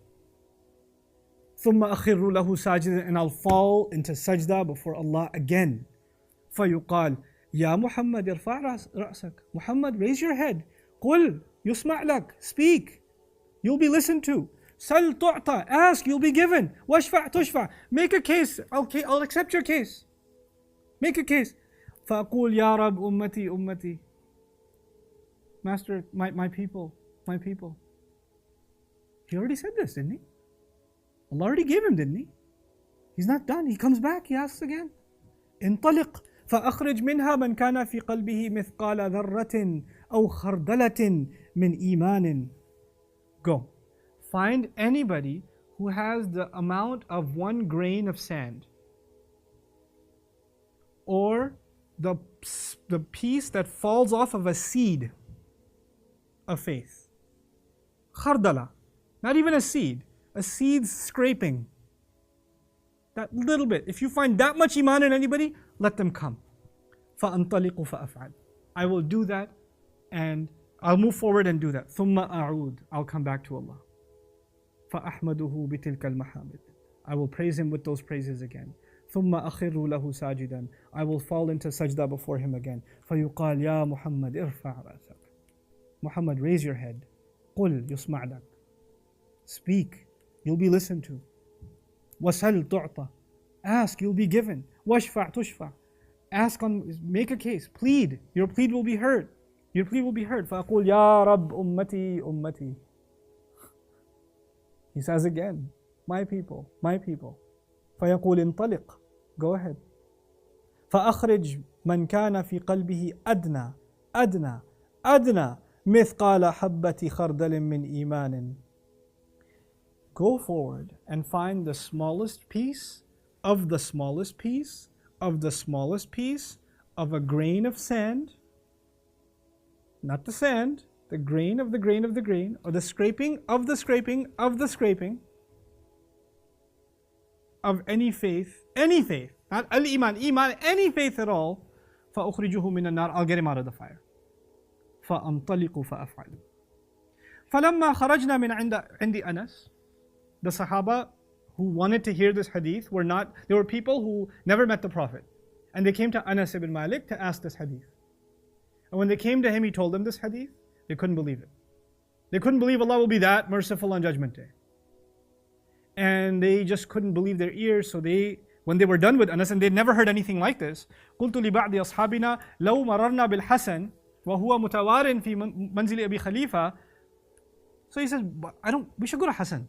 S1: ثُمَّ أَخِرُّ لَهُ سَاجِدًا. And I'll fall into sajda before Allah again. فَيُقَالْ يَا مُحَمَّدْ ارْفَعْ رَأْسَكَ. Muhammad, raise your head. قُلْ يُسْمَعْ لَكَ. Speak. You'll be listened to. سَلْ تُعْطَى. Ask, you'll be given. وَاشْفَعْ تُشْفَعْ. Make a case. I'll accept your case. Make a case. فأقول يا رب أمتي أمتي. Master, my people, my people. He already said this, didn't he? Allah already gave him, didn't he? He's not done. He comes back, he asks again. انطلق فأخرج منها من كان في قلبه مثقال ذرة أو خردلة من إيمان. Go. Find anybody who has the amount of 1 grain of sand, or the piece that falls off of a seed of faith. Khardala. Not even a seed scraping. That little bit. If you find that much iman in anybody, let them come. فَأَنْطَلِقُ فَأَفْعَلُ. I will do that, and I'll move forward and do that. ثُمَّ أَعُودُ. I'll come back to Allah. فَأَحْمَدُهُ بِتِلْكَ الْمَحَامِدِ. I will praise Him with those praises again. ثُمَّ أَخِرُّ لَهُ سَاجِدًا. I will fall into sajda before Him again. فَيُقَالْ يَا مُحَمَّدْ ارْفَعْ رَأْسَكَ. Muhammad, raise your head. قُلْ يُسْمَعْ لَكَ. Speak, you'll be listened to. وَسَلْ تُعْطَى. Ask, you'll be given. وَاشْفَعْ تُشْفَعْ. Ask make a case, plead. Your plead will be heard. Your plea will be heard. فَأَقُولْ يَا رَبْ أُمَّتِي أُمَّتِي. He says again, my people, my people. فَيَقُولْ انطَلِقْ. Go ahead. فَأَخْرِجْ مَنْ كَانَ فِي قَلْبِهِ أَدْنَى أَدْنَى أَدْنَى مِثْقَالَ حَبَّةِ خَرْدَلٍ مِّنْ إِيمَانٍ. Go forward and find the smallest piece of the smallest piece of the smallest piece of a grain of sand. Not the sand, the grain of the grain of the grain, or the scraping of the scraping of the scraping of any faith, not al-iman, iman, any faith at all. فَأُخْرِجُهُ مِنَ النَّارِ. I'll get him out of the fire. فَأَنْطَلِقُ فَأَفْعَلُ. فَلَمَّا خَرَجْنَا مِنْ عِنْدِ أَنَسٍ. The Sahaba who wanted to hear this hadith they were people who never met the Prophet. And they came to Anas ibn Malik to ask this hadith. And when they came to him, he told them this hadith. They couldn't believe it. They couldn't believe Allah will be that merciful on Judgment Day. And they just couldn't believe their ears. So when they were done with Anas, and they'd never heard anything like this, قُلْتُ لِبَعْضِ أَصْحَابِنَا لَوْ مَرَرْنَا بِالْحَسَنِ وَهُوَ مُتَوَارٍ فِي مَنْزِلِ أَبِي خَلِيفَةٍ. So he says, we should go to Hasan.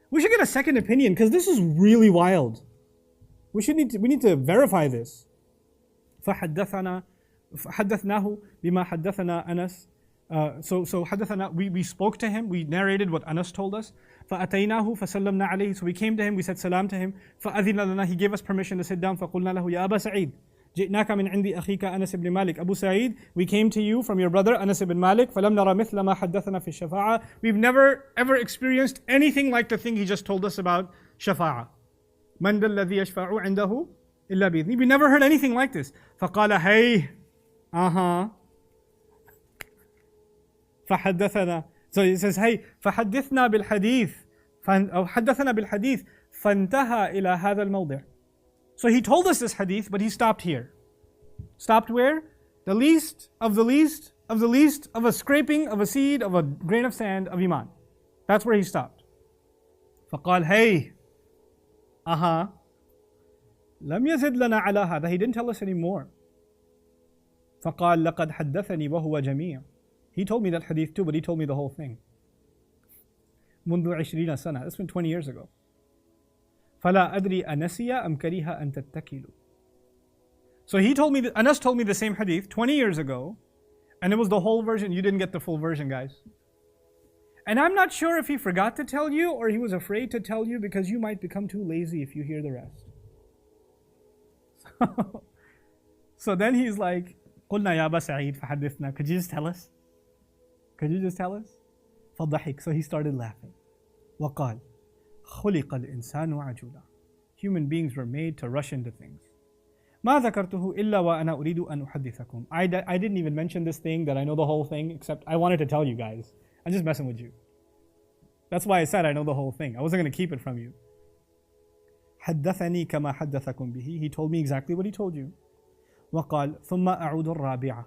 S1: We should get a second opinion, because this is really wild. We need to verify this. فحدثناه بما حدثنا أنس. So حدثنا, we spoke to him, we narrated what Anas told us. فأتيناه فسلمنا عليه. So we came to him, we said salam to him. فأذن لنا, he gave us permission to sit down. فقلنا له يا أبا سعيد جئناك من عند أخيك أنس بن مالك. Abu Sa'id, we came to you from your brother Anas ibn Malik. فلم نرى مثل ما حدثنا في الشفاعة. We've never ever experienced anything like the thing he just told us about shafa'a. من ذا الذي يشفع عنده إلا بإذنه. We never heard anything like this. فقال hey, فحدثنا. So he says, hey, فحدثنا بالحديث أو حدثنا بالحديث فانتهى إلى هذا الموضع. So he told us this hadith, but he stopped here. Stopped where? The least of the least of the least of a scraping of a seed of a grain of sand of iman. That's where he stopped. فقال hey, لم يزد لنا على هذا. He didn't tell us any more. فقال لقد حدثني وهو جميع. He told me that hadith too, but he told me the whole thing. منذ 20 سنة. That's been 20 years ago. فلا أدري أنسي أم كره أن تتكلوا. So he told me, Anas told me the same hadith 20 years ago, and it was the whole version. You didn't get the full version, guys. And I'm not sure if he forgot to tell you or he was afraid to tell you, because you might become too lazy if you hear the rest. So then he's like, قلنا يا أبا سعيد فحدثنا. Could you just tell us? Could you just tell us? فضحك. So he started laughing. وقال خلق الإنسان عجولا. Human beings were made to rush into things. ما ذكرته إلا وأنا أريد أن أحدثكم. I didn't even mention this thing that I know the whole thing, except I wanted to tell you guys. I'm just messing with you. That's why I said I know the whole thing. I wasn't going to keep it from you. حدثني كما حدثكم به. He told me exactly what he told you. وقال ثم أعود الرابعة.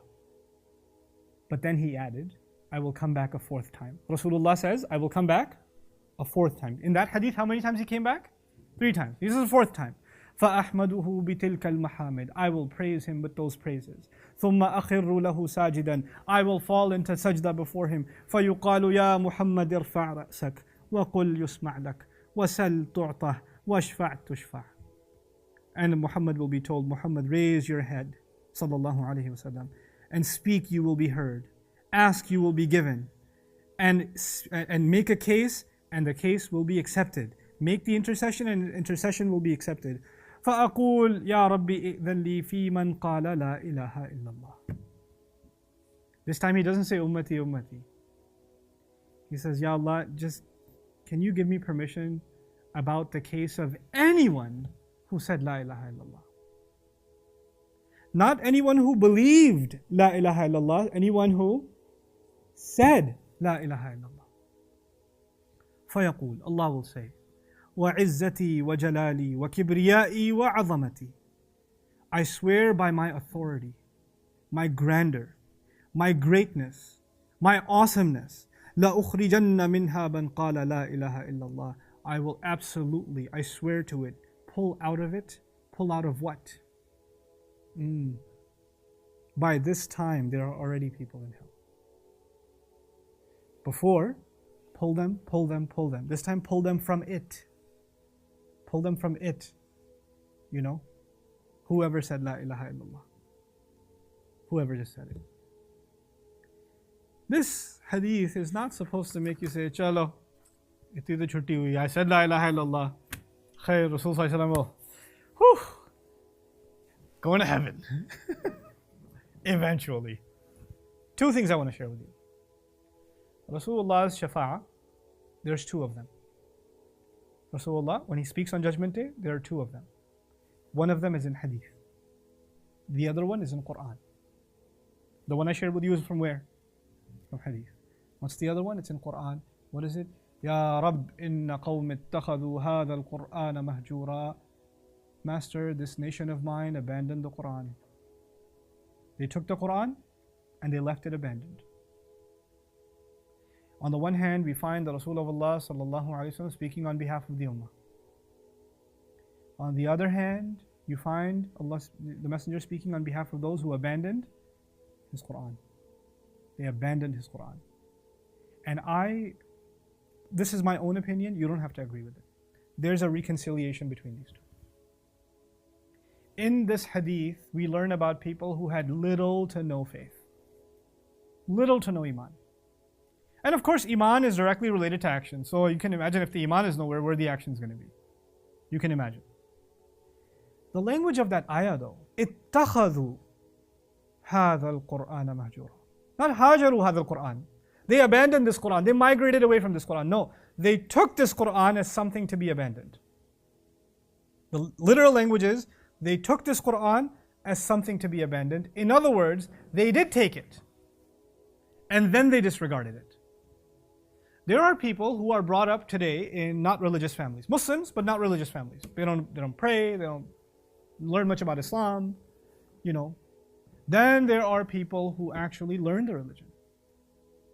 S1: But then he added, I will come back a fourth time. Rasulullah says, I will come back a fourth time. In that hadith, how many times he came back? 3 times. This is the 4th time. فأحمده بتلك المحامد. I will praise him with those praises. ثم أخر له ساجدا. I will fall into sajda before him. فيقال يا محمد ارفع رأسك وقل يسمع لك وسل تعطى واشفع تشفع. And Muhammad will be told, Muhammad, raise your head, sallallahu alaihi wasallam, and speak, you will be heard. Ask, you will be given. And make a case, and the case will be accepted. Make the intercession, and intercession will be accepted. فأقول يا ربي إذن لي في من قال لا إله إلا الله. This time he doesn't say ummati ummati. He says, Ya Allah, just can you give me permission about the case of anyone who said La ilaha illallah? Not anyone who believed La ilaha illallah, anyone who said La ilaha illallah. فيقول, Allah will say, وعزتي وجلالي وكبريائي وعظمتي. I swear by my authority, my grandeur, my greatness, my awesomeness. لأخرجن منها من قال لا إله إلا الله. I will absolutely, I swear to it, pull out of it. Pull out of what? By this time, there are already people in hell. Before, pull them, pull them, pull them. This time, pull them from it. Pull them from it. You know? Whoever said La ilaha illallah. Whoever just said it. This hadith is not supposed to make you say, Chalo, iti to chutti hui. I said La ilaha illallah. Khair, Rasul sallallahu alaihi wasallam. Whew. Going to heaven. Eventually. Two things I want to share with you. Rasulullah's shafa'ah, there's two of them. Rasulullah, when he speaks on Judgment Day, there are two of them. One of them is in hadith. The other one is in Quran. The one I shared with you is from where? From hadith. What's the other one? It's in Quran. What is it? Ya Rabb, inna qawmi ittakhadhu hadha al-Qur'ana mahjura. Master, this nation of mine abandoned the Quran. They took the Quran and they left it abandoned. On the one hand, we find the Rasul of Allah sallallahu alaihi wasallam speaking on behalf of the Ummah. On the other hand, you find Allah, the Messenger, speaking on behalf of those who abandoned His Quran. They abandoned His Quran. And this is my own opinion, you don't have to agree with it. There's a reconciliation between these two. In this hadith, we learn about people who had little to no faith. Little to no iman. And of course, iman is directly related to action. So you can imagine if the iman is nowhere, where the action is going to be. You can imagine. The language of that ayah though, اتخذوا هذا القرآن مهجورا. Not hajaru هذا القرآن. They abandoned this Quran. They migrated away from this Quran. No, they took this Quran as something to be abandoned. The literal language is, they took this Quran as something to be abandoned. In other words, they did take it. And then they disregarded it. There are people who are brought up today in not religious families. Muslims, but not religious families. They don't pray, they don't learn much about Islam, you know. Then there are people who actually learn the religion.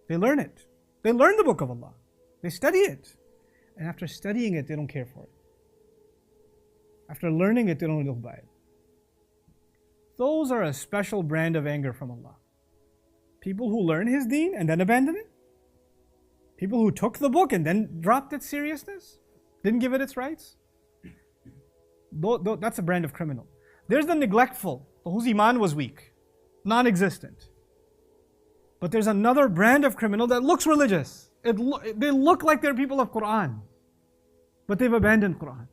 S1: They learn it. They learn the book of Allah. They study it. And after studying it, they don't care for it. After learning it, they don't live by it. Those are a special brand of anger from Allah. People who learn His deen and then abandon it. People who took the book and then dropped its seriousness. Didn't give it its rights. That's a brand of criminal. There's the neglectful, whose iman was weak, non-existent. But there's another brand of criminal that looks religious. They look like they're people of Quran, but they've abandoned Quran.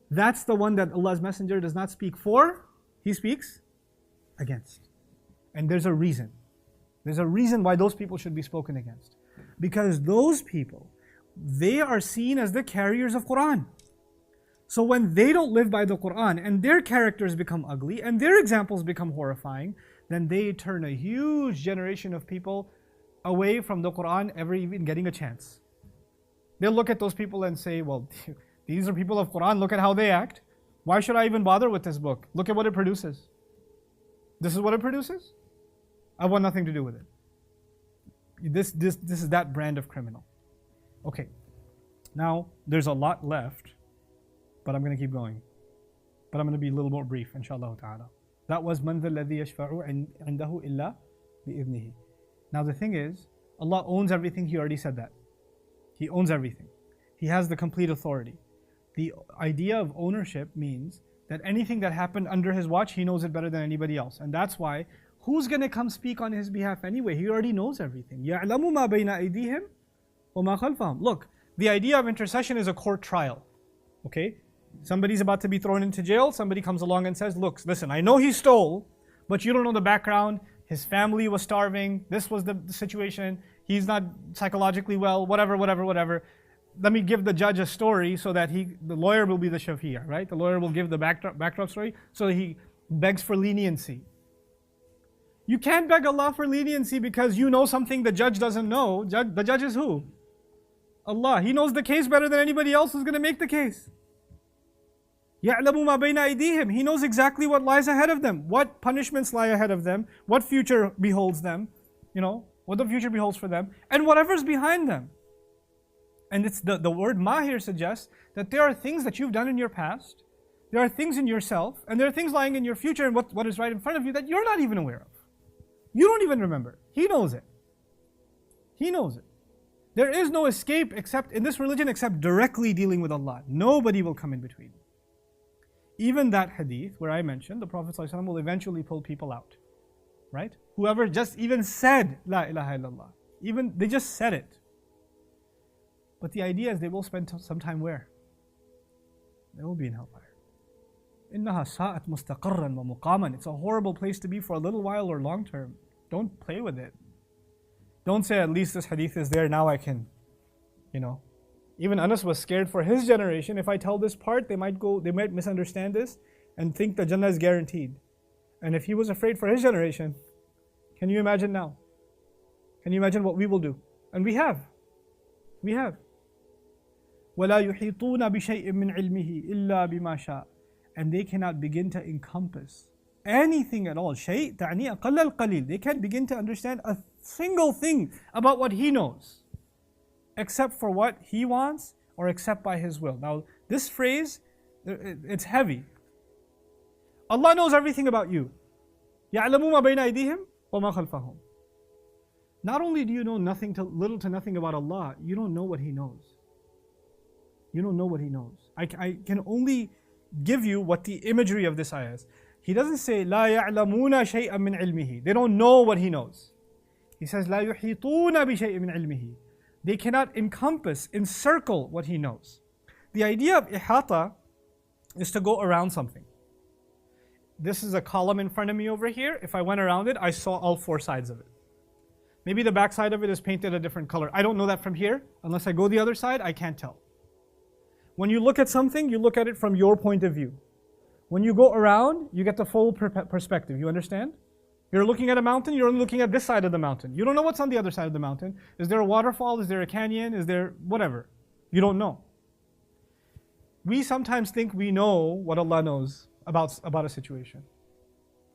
S1: That's the one that Allah's Messenger does not speak for, He speaks against. And there's a reason. There's a reason why those people should be spoken against. Because those people, they are seen as the carriers of Quran. So when they don't live by the Quran and their characters become ugly and their examples become horrifying, then they turn a huge generation of people away from the Quran ever even getting a chance. They'll look at those people and say, well, these are people of Quran, look at how they act. Why should I even bother with this book? Look at what it produces. This is what it produces? I want nothing to do with it. This is that brand of criminal. Okay, now there's a lot left, but I'm going to keep going. but I'm going to be a little more brief, inshallah ta'ala. That was مَنْ ذَا الَّذِي يَشْفَعُ عِنْدَهُ إِلَّا بِإِذْنِهِ. Now the thing is, Allah owns everything. He already said that. He owns everything. He has the complete authority. The idea of ownership means that anything that happened under His watch, He knows it better than anybody else. And that's why, who's going to come speak on His behalf anyway? He already knows everything. يَعْلَمُ مَا بَيْنَ أَيْدِيهِمْ وَمَا خَلْفَهُمْ. Look, the idea of intercession is a court trial. Okay? Somebody's about to be thrown into jail. Somebody comes along and says, look, listen, I know he stole, but you don't know the background. His family was starving. This was the situation. He's not psychologically well, whatever. Let me give the judge a story so that the lawyer will be the shafi'ah, right? The lawyer will give the backdrop story so that he begs for leniency. You can't beg Allah for leniency because you know something the judge doesn't know. The judge is who? Allah. He knows the case better than anybody else who's going to make the case. يَعْلَمُ مَا بَيْنَ أَيْدِيهِمْ. He knows exactly what lies ahead of them, what punishments lie ahead of them, what future beholds them, what the future beholds for them, and whatever's behind them. And it's the word ma here suggests that there are things that you've done in your past, there are things in yourself, and there are things lying in your future and what is right in front of you that you're not even aware of. You don't even remember. He knows it. He knows it. There is no escape except in this religion except directly dealing with Allah. Nobody will come in between. Even that hadith where I mentioned, the Prophet ﷺ will eventually pull people out. Right? Whoever just even said La ilaha illallah. Even they just said it. But the idea is they will spend some time where? They will be in hellfire. إِنَّهَا سَاءَتْ مُسْتَقَرًّا وَمُقَامًا. It's a horrible place to be for a little while or long term. Don't play with it. Don't say at least this hadith is there, now I can, Even Anas was scared for his generation. If I tell this part, they might misunderstand this and think the Jannah is guaranteed. And if he was afraid for his generation, can you imagine now? Can you imagine what we will do? And we have. وَلَا يُحِيطُونَ بِشَيْءٍ مِّنْ عِلْمِهِ إِلَّا بِمَا شَاءَ. And they cannot begin to encompass anything at all. شيء تعني أقل القليل. They can't begin to understand a single thing about what He knows, except for what He wants or except by His will. Now, this phrase, it's heavy. Allah knows everything about you. يَعْلَمُ مَا بَيْنَ أَيْدِيهِمْ وَمَا خَلْفَهُمْ. Not only do you know little to nothing about Allah, you don't know what He knows. You don't know what He knows. I can only give you what the imagery of this ayah is. He doesn't say لا يعلمون شيئا من علمه. They don't know what He knows. He says لا يحيطون بشيء من علمه. They cannot encompass, encircle what He knows. The idea of ihata is to go around something. This is a column in front of me over here. If I went around it, I saw all four sides of it. Maybe the back side of it is painted a different color. I don't know that from here. Unless I go the other side, I can't tell. When you look at something, you look at it from your point of view. When you go around, you get the full perspective. You understand? You're looking at a mountain, you're only looking at this side of the mountain. You don't know what's on the other side of the mountain. Is there a waterfall? Is there a canyon? Is there whatever? You don't know. We sometimes think we know what Allah knows about a situation.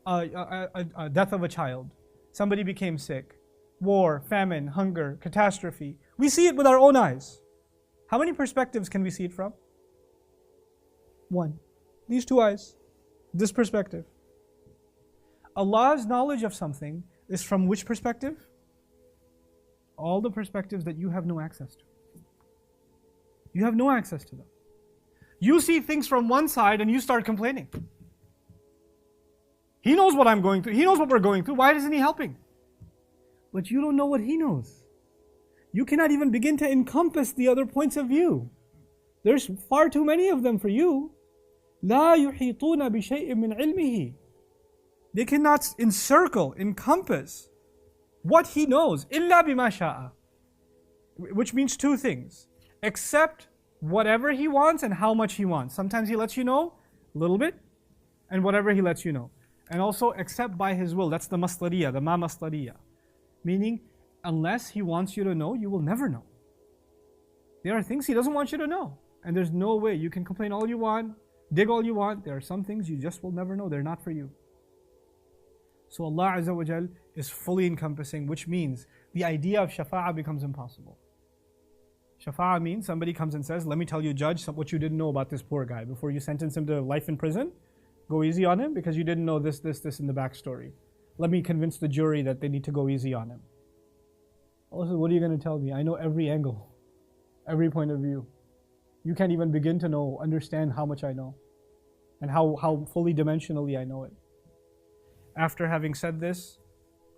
S1: A death of a child. Somebody became sick. War, famine, hunger, catastrophe. We see it with our own eyes. How many perspectives can we see it from? One. These two eyes. This perspective. Allah's knowledge of something is from which perspective? All the perspectives that you have no access to. You have no access to them. You see things from one side and you start complaining. He knows what I'm going through. He knows what we're going through. Why isn't He helping? But you don't know what He knows. You cannot even begin to encompass the other points of view. There's far too many of them for you. لا يحيطون بشيء من علمه. They cannot encircle, encompass what He knows. إلا بما شاء. Which means two things. Except whatever He wants and how much He wants. Sometimes He lets you know a little bit, and whatever He lets you know. And also except by His will. That's the masdariyah, the ma masdariyah. Meaning, unless He wants you to know, you will never know. There are things He doesn't want you to know. And there's no way. You can complain all you want, dig all you want. There are some things you just will never know. They're not for you. So Allah Azza wa Jal is fully encompassing, which means the idea of shafa'ah becomes impossible. Shafa'ah means somebody comes and says, let me tell you, judge, what you didn't know about this poor guy before you sentence him to life in prison. Go easy on him because you didn't know this in the backstory. Let me convince the jury that they need to go easy on him. Also, what are you going to tell me? I know every angle, every point of view. You can't even begin to understand how much I know and how fully dimensionally I know it. After having said this,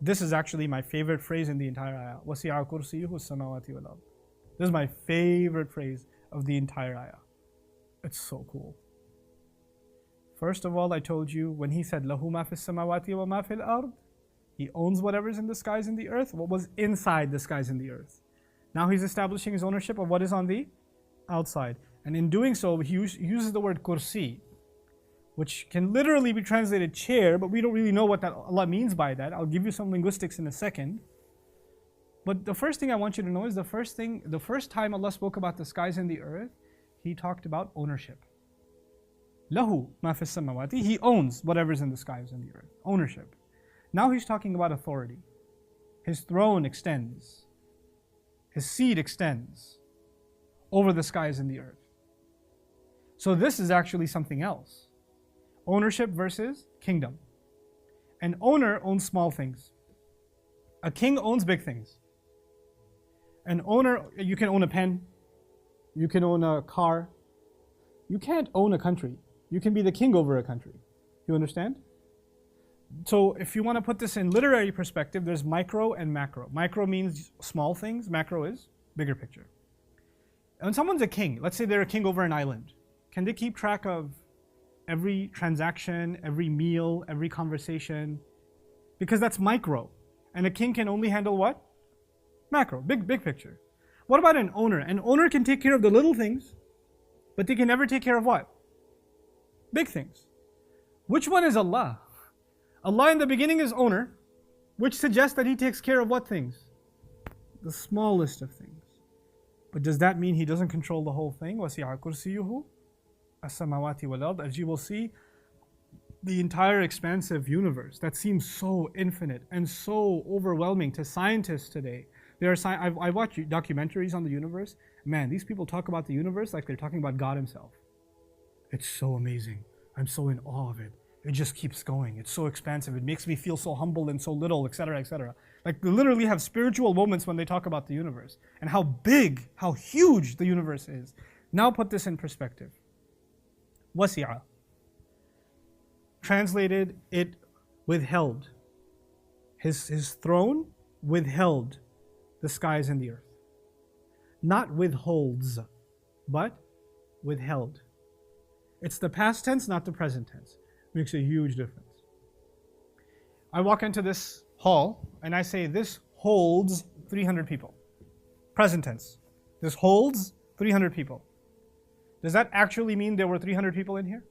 S1: this is actually my favorite phrase in the entire ayah. وَسِعَ كُرْسِيُّهُ السَّمَاوَاتِ وَالْأَرْضِ. This is my favorite phrase of the entire ayah. It's so cool. First of all, I told you when he said لَهُ مَا فِي السَّمَاوَاتِ وَمَا فِي الْأَرْضِ, he owns whatever's in the skies and the earth, what was inside the skies and the earth. Now he's establishing his ownership of what is on the outside. And in doing so, he uses the word kursi, which can literally be translated chair, but we don't really know what that Allah means by that. I'll give you some linguistics in a second. But the first thing I want you to know is the first time Allah spoke about the skies and the earth, He talked about ownership. Lahu ma fis samawati, He owns whatever's in the skies and the earth. Ownership. Now He's talking about authority. His throne extends. His seat extends over the skies and the earth. So this is actually something else. Ownership versus kingdom. An owner owns small things. A king owns big things. An owner, you can own a pen. You can own a car. You can't own a country. You can be the king over a country. You understand? So if you want to put this in literary perspective, there's micro and macro. Micro means small things. Macro is bigger picture. And when someone's a king, let's say they're a king over an island, can they keep track of every transaction, every meal, every conversation? Because that's micro. And a king can only handle what? Macro, big picture. What about an owner? An owner can take care of the little things, but they can never take care of what? Big things. Which one is Allah? Allah in the beginning is owner, which suggests that He takes care of what things? The smallest of things. But does that mean He doesn't control the whole thing? وَسِعَ كُرْسِيُّهُ السَّمَاوَاتِ وَالْأَرْضِ. As you will see, the entire expansive universe that seems so infinite and so overwhelming to scientists today. I watch documentaries on the universe. Man, these people talk about the universe like they're talking about God Himself. It's so amazing. I'm so in awe of it. It just keeps going. It's so expansive. It makes me feel so humble and so little, etc., etc. Like they literally have spiritual moments when they talk about the universe and how big, how huge the universe is. Now put this in perspective. Wasi'a. Translated, it withheld. His throne withheld the skies and the earth. Not withholds, but withheld. It's the past tense, not the present tense. Makes a huge difference. I walk into this hall and I say, this holds 300 people. Present tense. This holds 300 people. Does that actually mean there were 300 people in here?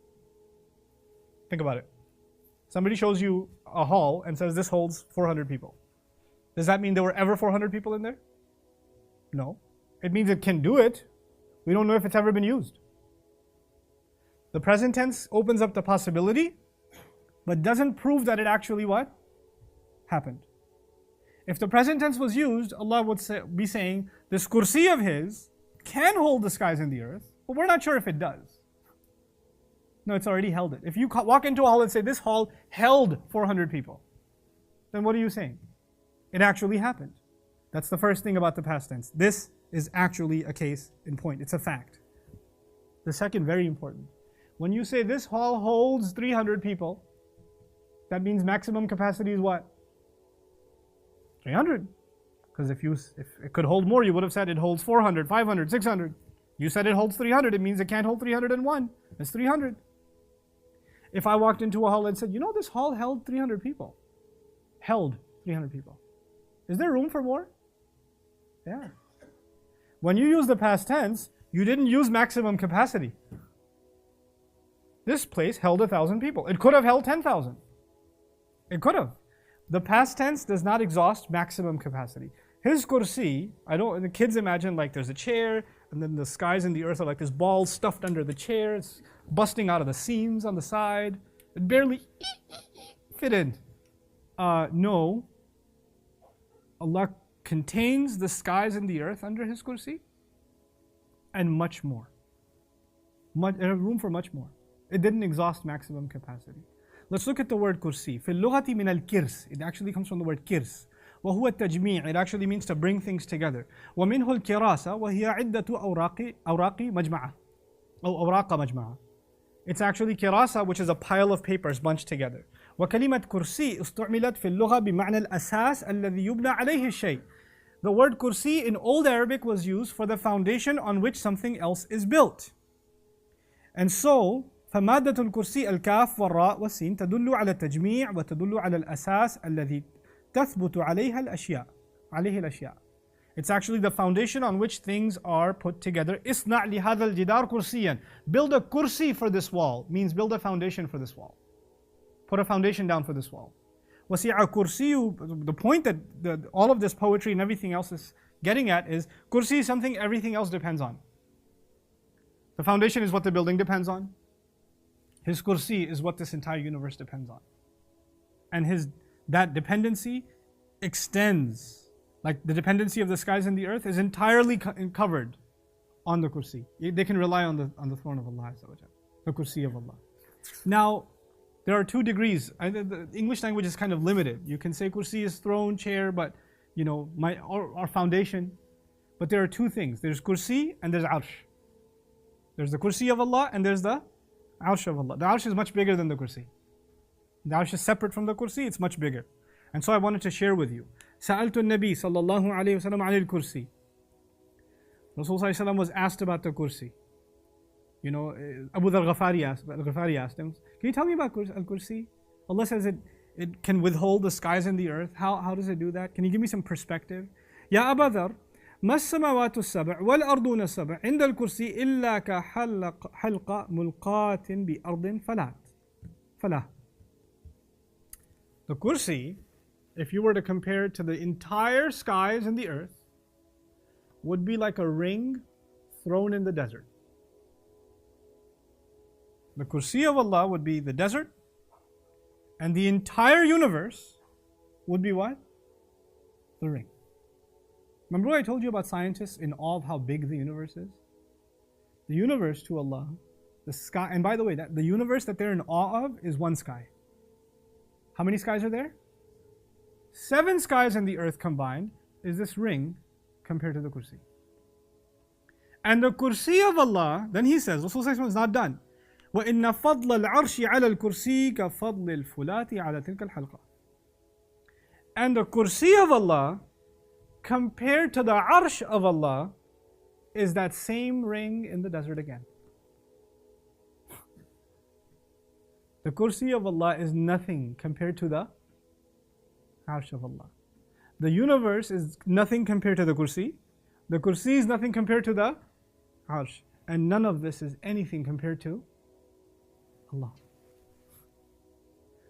S1: Think about it. Somebody shows you a hall and says this holds 400 people. Does that mean there were ever 400 people in there? No. It means it can do it. We don't know if it's ever been used. The present tense opens up the possibility, but doesn't prove that it actually what? Happened. If the present tense was used, Allah would be saying, this kursi of His can hold the skies and the earth, but we're not sure if it does. No, it's already held it. If you walk into a hall and say, this hall held 400 people, then what are you saying? It actually happened. That's the first thing about the past tense. This is actually a case in point. It's a fact. The second, very important. When you say this hall holds 300 people, that means maximum capacity is what? 300. Because if it could hold more, you would have said it holds 400, 500, 600. You said it holds 300, it means it can't hold 301. It's 300. If I walked into a hall and said, you know, this hall held 300 people. Held 300 people. Is there room for more? Yeah. When you use the past tense, you didn't use maximum capacity. This place held 1,000 people. It could have held 10,000. It could have. The past tense does not exhaust maximum capacity. His kursi, the kids imagine like there's a chair, and then the skies and the earth are like this ball stuffed under the chair. It's busting out of the seams on the side. It barely fit in. No. Allah contains the skies and the earth under His kursi, and much more. Room for much more. It didn't exhaust maximum capacity. Let's look at the word kursi. في اللغة من الكرس. It actually comes from the word kirs. وهو التجميع. It actually means to bring things together. ومنه الكراسة وهي عدة أوراق مجمعة. أو أوراق مجمعة. It's actually كراسة, which is a pile of papers bunched together. وكلمة كرسي استعملت في اللغة بمعنى الأساس الذي يبنى عليه الشيء. The word kursi in Old Arabic was used for the foundation on which something else is built. And so, فمادة الكرسي الكاف والراء والسين تدل على التجميع وتدل على الأساس الذي تثبت عليه الأشياء. It's actually the foundation on which things are put together. اصنع لهذا الجدار كرسيا. Build a kursi for this wall means build a foundation for this wall. Put a foundation down for this wall. وسع كرسي, the point that all of this poetry and everything else is getting at is kursi is something everything else depends on. The foundation is what the building depends on. His kursi is what this entire universe depends on. And that dependency extends, like the dependency of the skies and the earth is entirely covered on the kursi. They can rely on the throne of Allah, the kursi of Allah. Now, there are 2 degrees. The English language is kind of limited. You can say kursi is throne, chair, but our foundation. But there are 2 things. There's kursi and there's arsh. There's the kursi of Allah and there's the arsh of Allah. The arsh is much bigger than the kursi. The arsh is separate from the kursi, it's much bigger. And so I wanted to share with you. سألت النبي صلى الله عليه وسلم عن الكرسي. Rasul صلى الله عليه وسلم was asked about the kursi. Abu Dhar al-Ghifari asked him, can you tell me about al-Kursi? Allah says it can withhold the skies and the earth. How does it do that? Can you give me some perspective? يا أبا ذر ما السماوات السبع والأرضون السبع عند الكرسي إلا كحلقة ملقاة بأرض فلا. The kursi, if you were to compare it to the entire skies and the earth, would be like a ring thrown in the desert. The kursi of Allah would be the desert, and the entire universe would be what? The ring. Remember what I told you about scientists in awe of how big the universe is? The universe to Allah, the sky, and by the way, the universe that they're in awe of is one sky. How many skies are there? 7 skies and the earth combined is this ring compared to the kursi. And the kursi of Allah, then he says, Rasulullah is not done. وَإِنَّ فَضْلَ الْعَرْشِ عَلَى الْكُرْسِي كَفَضْلِ الْفُلَاةِ عَلَى تِلْكَ الْحَلْقَةِ. And the kursi of Allah, compared to the arsh of Allah, is that same ring in the desert again. The kursi of Allah is nothing compared to the arsh of Allah. The universe is nothing compared to the kursi. The kursi is nothing compared to the arsh. And none of this is anything compared to Allah.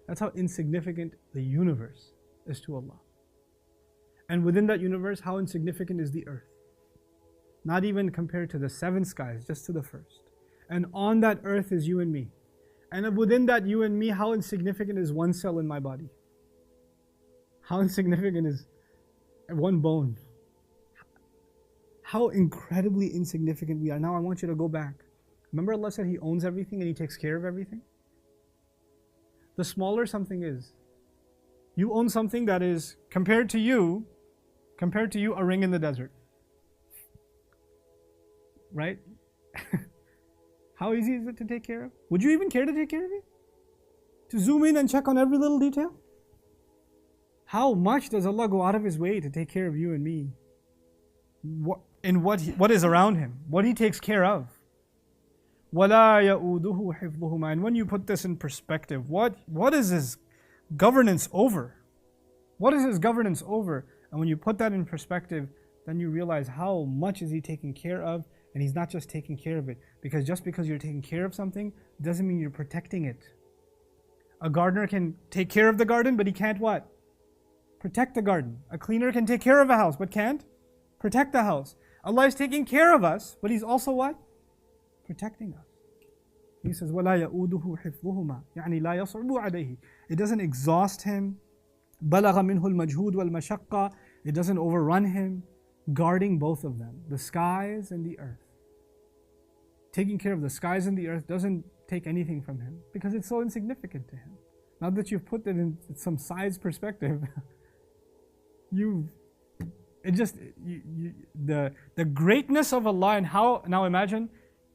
S1: That's how insignificant the universe is to Allah. And within that universe, how insignificant is the earth? Not even compared to the 7 skies, just to the first. And on that earth is you and me. And within that you and me, how insignificant is one cell in my body? How insignificant is one bone? How incredibly insignificant we are. Now I want you to go back. Remember Allah said He owns everything and He takes care of everything? The smaller something is, you own something that is, compared to you, a ring in the desert. Right? How easy is it to take care of? Would you even care to take care of it? To zoom in and check on every little detail? How much does Allah go out of His way to take care of you and me? What is around Him? What He takes care of? وَلَا يَؤُودُهُ حِفْظُهُمَا. And when you put this in perspective, what is His governance over? What is His governance over? And when you put that in perspective, then you realize how much is He taking care of. And He's not just taking care of it. Because just because you're taking care of something doesn't mean you're protecting it. A gardener can take care of the garden, but he can't what? Protect the garden. A cleaner can take care of a house, but can't protect the house. Allah is taking care of us, but He's also what? Protecting us. He says, وَلَا يَؤُودُهُ حِفْظُهُمَا يعني لا يصعب عليه. It doesn't exhaust Him. بَلَغَ مِنْهُ الْمَجْهُودُ وَالْمَشَقَّةِ. It doesn't overrun Him. Guarding both of them, the skies and the earth. Taking care of the skies and the earth doesn't take anything from Him because it's so insignificant to Him. Now that you've put it in some size perspective, the greatness of Allah and how, now imagine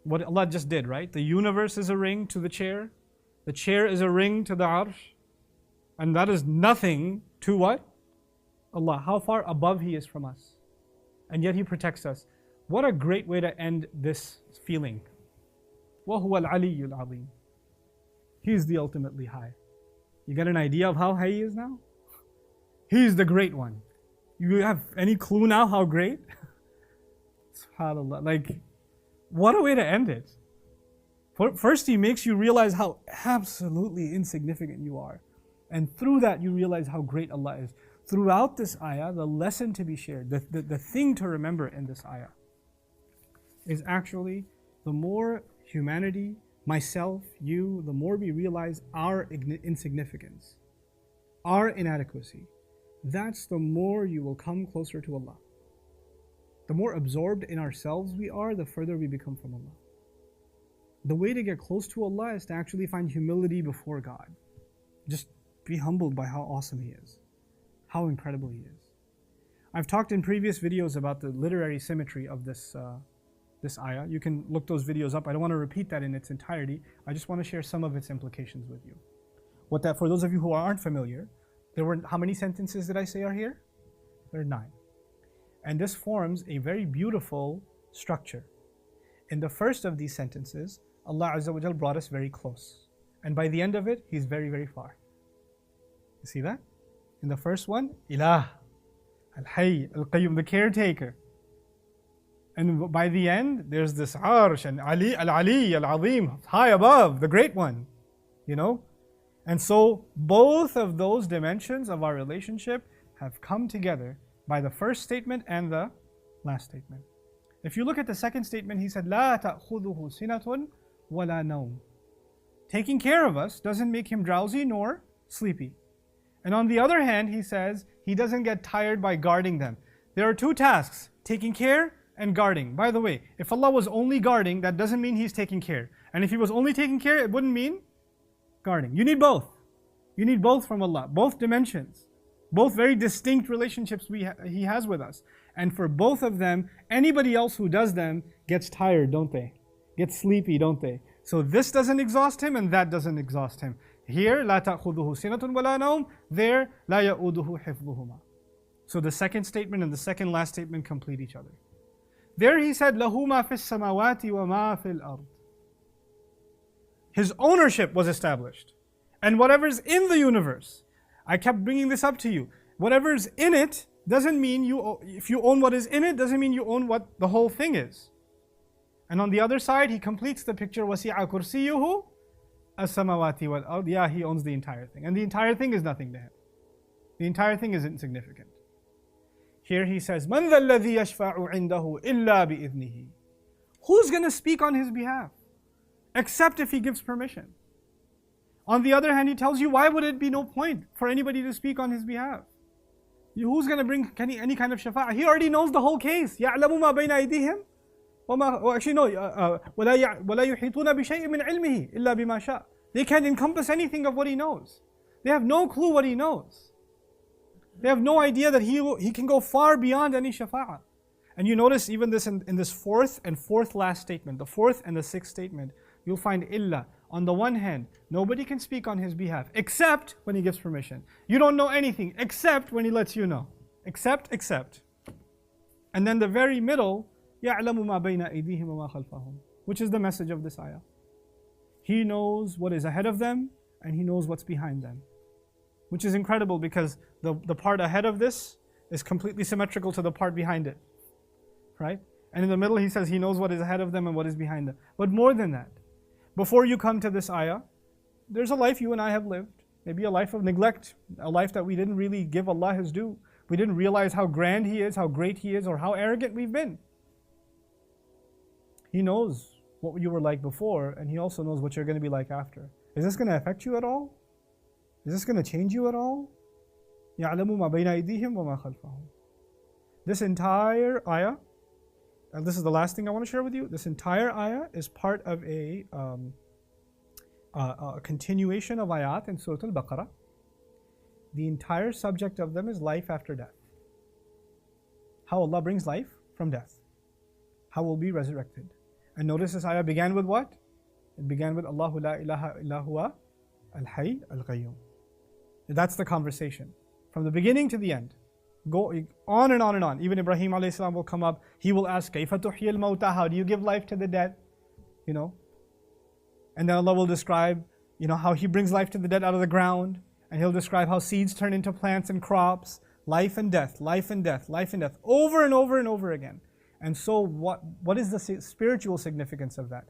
S1: what Allah just did, right? The universe is a ring to the chair is a ring to the arsh, and that is nothing to what? Allah, how far above He is from us. And yet He protects us. What a great way to end this feeling. وَهُوَ الْعَلِيُّ الْعَظِيمُ. He is the ultimately high. You get an idea of how high He is now? He is the great one. You have any clue now how great? SubhanAllah. Like, what a way to end it. First, He makes you realize how absolutely insignificant you are. And through that, you realize how great Allah is. Throughout this ayah, the lesson to be shared, the thing to remember in this ayah is actually the more humanity, myself, you, the more we realize our insignificance, our inadequacy, that's the more you will come closer to Allah. The more absorbed in ourselves we are, the further we become from Allah. The way to get close to Allah is to actually find humility before God. Just be humbled by how awesome He is, how incredible He is. I've talked in previous videos about the literary symmetry of this ayah. You can look those videos up. I don't want to repeat that in its entirety. I just want to share some of its implications with you. For those of you who aren't familiar, how many sentences did I say are here? There are 9. And this forms a very beautiful structure. In the first of these sentences, Allah Azza wa Jal brought us very close. And by the end of it, He's very, very far. You see that? In the first one, Ilah, Al-Hayy, Al-Qayyum, the caretaker. And by the end, there's this Arsh and Ali, Al-Ali, Al-Azim, high above, the great one. You know? And so both of those dimensions of our relationship have come together by the first statement and the last statement. If you look at the second statement, He said, لَا تَأْخُذُهُ سِنَةٌ وَلَا نَوْمٌ. Taking care of us doesn't make Him drowsy nor sleepy. And on the other hand, He says, He doesn't get tired by guarding them. There are 2 tasks, taking care and guarding. By the way, if Allah was only guarding, that doesn't mean He's taking care. And if He was only taking care, it wouldn't mean guarding. You need both. You need both from Allah, both dimensions. Both very distinct relationships He has with us. And for both of them, anybody else who does them gets tired, don't they? Gets sleepy, don't they? So this doesn't exhaust Him and that doesn't exhaust Him. Here, لا تأخذه سنة ولا نوم. There, لا يؤوده حفظهما. So the second statement and the second last statement complete each other. There He said, له ما في السماوات وما في الأرض. His ownership was established. And whatever's in the universe, I kept bringing this up to you. Whatever's in it doesn't mean if you own what is in it, doesn't mean you own what the whole thing is. And on the other side, He completes the picture, وَسِعَ كُرْسِيُّهُ السَّمَاوَاتِ وَالْأَرْضِ. Yeah, He owns the entire thing. And the entire thing is nothing to Him. The entire thing is insignificant. Here He says, مَنْ ذَا الَّذِي يَشْفَعُ عِنْدَهُ إِلَّا بِإِذْنِهِ. Who's going to speak on His behalf? Except if He gives permission. On the other hand, He tells you, why would it be no point for anybody to speak on His behalf? Who's going to bring any kind of shafa'ah? He already knows the whole case. يَعْلَمُ مَا بَيْنَ أَيْدِيهِمْ actually no, وَلَا يُحِيطُونَ بِشَيْءٍ مِّنْ عِلْمِهِ إِلَّا بِمَا شَاءَ. They can't encompass anything of what He knows. They have no clue what He knows. They have no idea that He can go far beyond any shafa'ah. And you notice even this in this fourth last statement, the fourth and the sixth statement, you'll find illa. On the one hand, nobody can speak on His behalf except when He gives permission. You don't know anything except when He lets you know. Except. And then the very middle, يَعْلَمُ مَا بَيْنَ أَيْدِيهِمْ وَمَا خَلْفَهُم, which is the message of this ayah. He knows what is ahead of them and He knows what's behind them. Which is incredible because the part ahead of this is completely symmetrical to the part behind it. Right? And in the middle He says He knows what is ahead of them and what is behind them. But more than that, before you come to this ayah, there's a life you and I have lived. Maybe a life of neglect, a life that we didn't really give Allah His due. We didn't realize how grand He is, how great He is, or how arrogant we've been. He knows what you were like before, and He also knows what you're going to be like after. Is this going to affect you at all? Is this going to change you at all? يَعْلَمُ مَا بَيْنَ أَيْدِيهِمْ وَمَا خَلْفَهُم. This entire ayah, and this is the last thing I want to share with you, this entire ayah is part of a a continuation of ayat in Surah Al-Baqarah. The entire subject of them is life after death. How Allah brings life from death. How we'll be resurrected. And notice this ayah began with what? It began with Allahu la ilaha illa huwa al-hayy al-qayyum. That's the conversation. From the beginning to the end. Go on and on and on. Even Ibrahim alayhi salam will come up. He will ask, Kayfa tuhyil mawta? How do you give life to the dead? You know. And then Allah will describe, how He brings life to the dead out of the ground. And He'll describe how seeds turn into plants and crops. Life and death, life and death, life and death. Over and over and over again. And so what is the spiritual significance of that?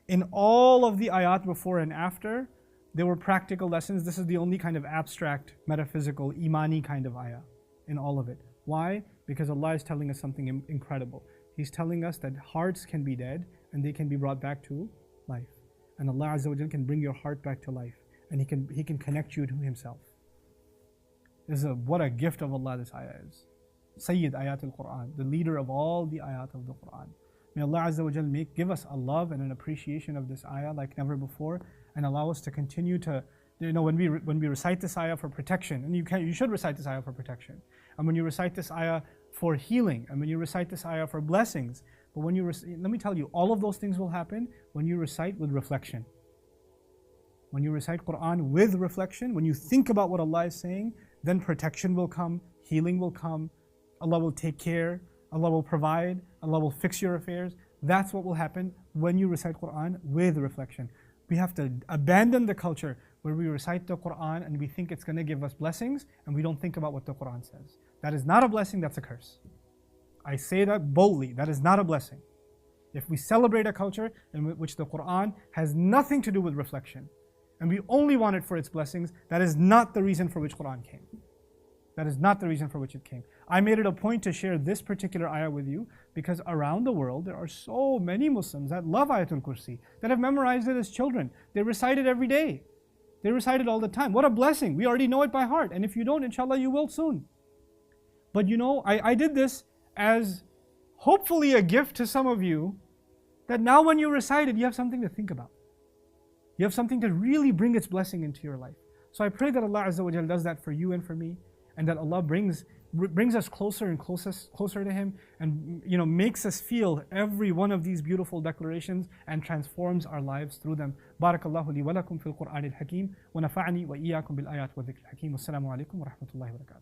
S1: In all of the ayat before and after, there were practical lessons. This is the only kind of abstract, metaphysical, imani kind of ayah in all of it. Why? Because Allah is telling us something incredible. He's telling us that hearts can be dead and they can be brought back to life. And Allah Azza wa Jal can bring your heart back to life. And He can connect you to Himself. What a gift of Allah this ayah is. Sayyid Ayat al-Quran, the leader of all the ayat of the Quran. May Allah Azza wa Jal give us a love and an appreciation of this ayah like never before, and allow us to continue to, when we recite this ayah for protection, and you should recite this ayah for protection, and when you recite this ayah for healing, and when you recite this ayah for blessings, but when let me tell you, all of those things will happen when you recite with reflection. When you recite Quran with reflection, when you think about what Allah is saying, then protection will come, healing will come, Allah will take care, Allah will provide, Allah will fix your affairs. That's what will happen when you recite Quran with reflection. We have to abandon the culture where we recite the Quran and we think it's going to give us blessings and we don't think about what the Quran says. That is not a blessing, that's a curse. I say that boldly, that is not a blessing. If we celebrate a culture in which the Quran has nothing to do with reflection, and we only want it for its blessings, that is not the reason for which Quran came. That is not the reason for which it came. I made it a point to share this particular ayah with you because around the world there are so many Muslims that love Ayat al-Kursi, that have memorized it as children. They recite it every day. They recite it all the time. What a blessing. We already know it by heart. And if you don't, inshallah, you will soon. But I did this as hopefully a gift to some of you that now when you recite it, you have something to think about. You have something to really bring its blessing into your life. So I pray that Allah Azza wa Jal does that for you and for me, and that Allah brings us closer and closer to Him, and makes us feel every one of these beautiful declarations and transforms our lives through them. Barakallahu li wa lakum fil Qur'an al-Hakim wa nafa'ani wa iyyakum bil ayat wa dhikr al-Hakim. Wassalamu alaikum wa rahmatullahi wa barakatuh.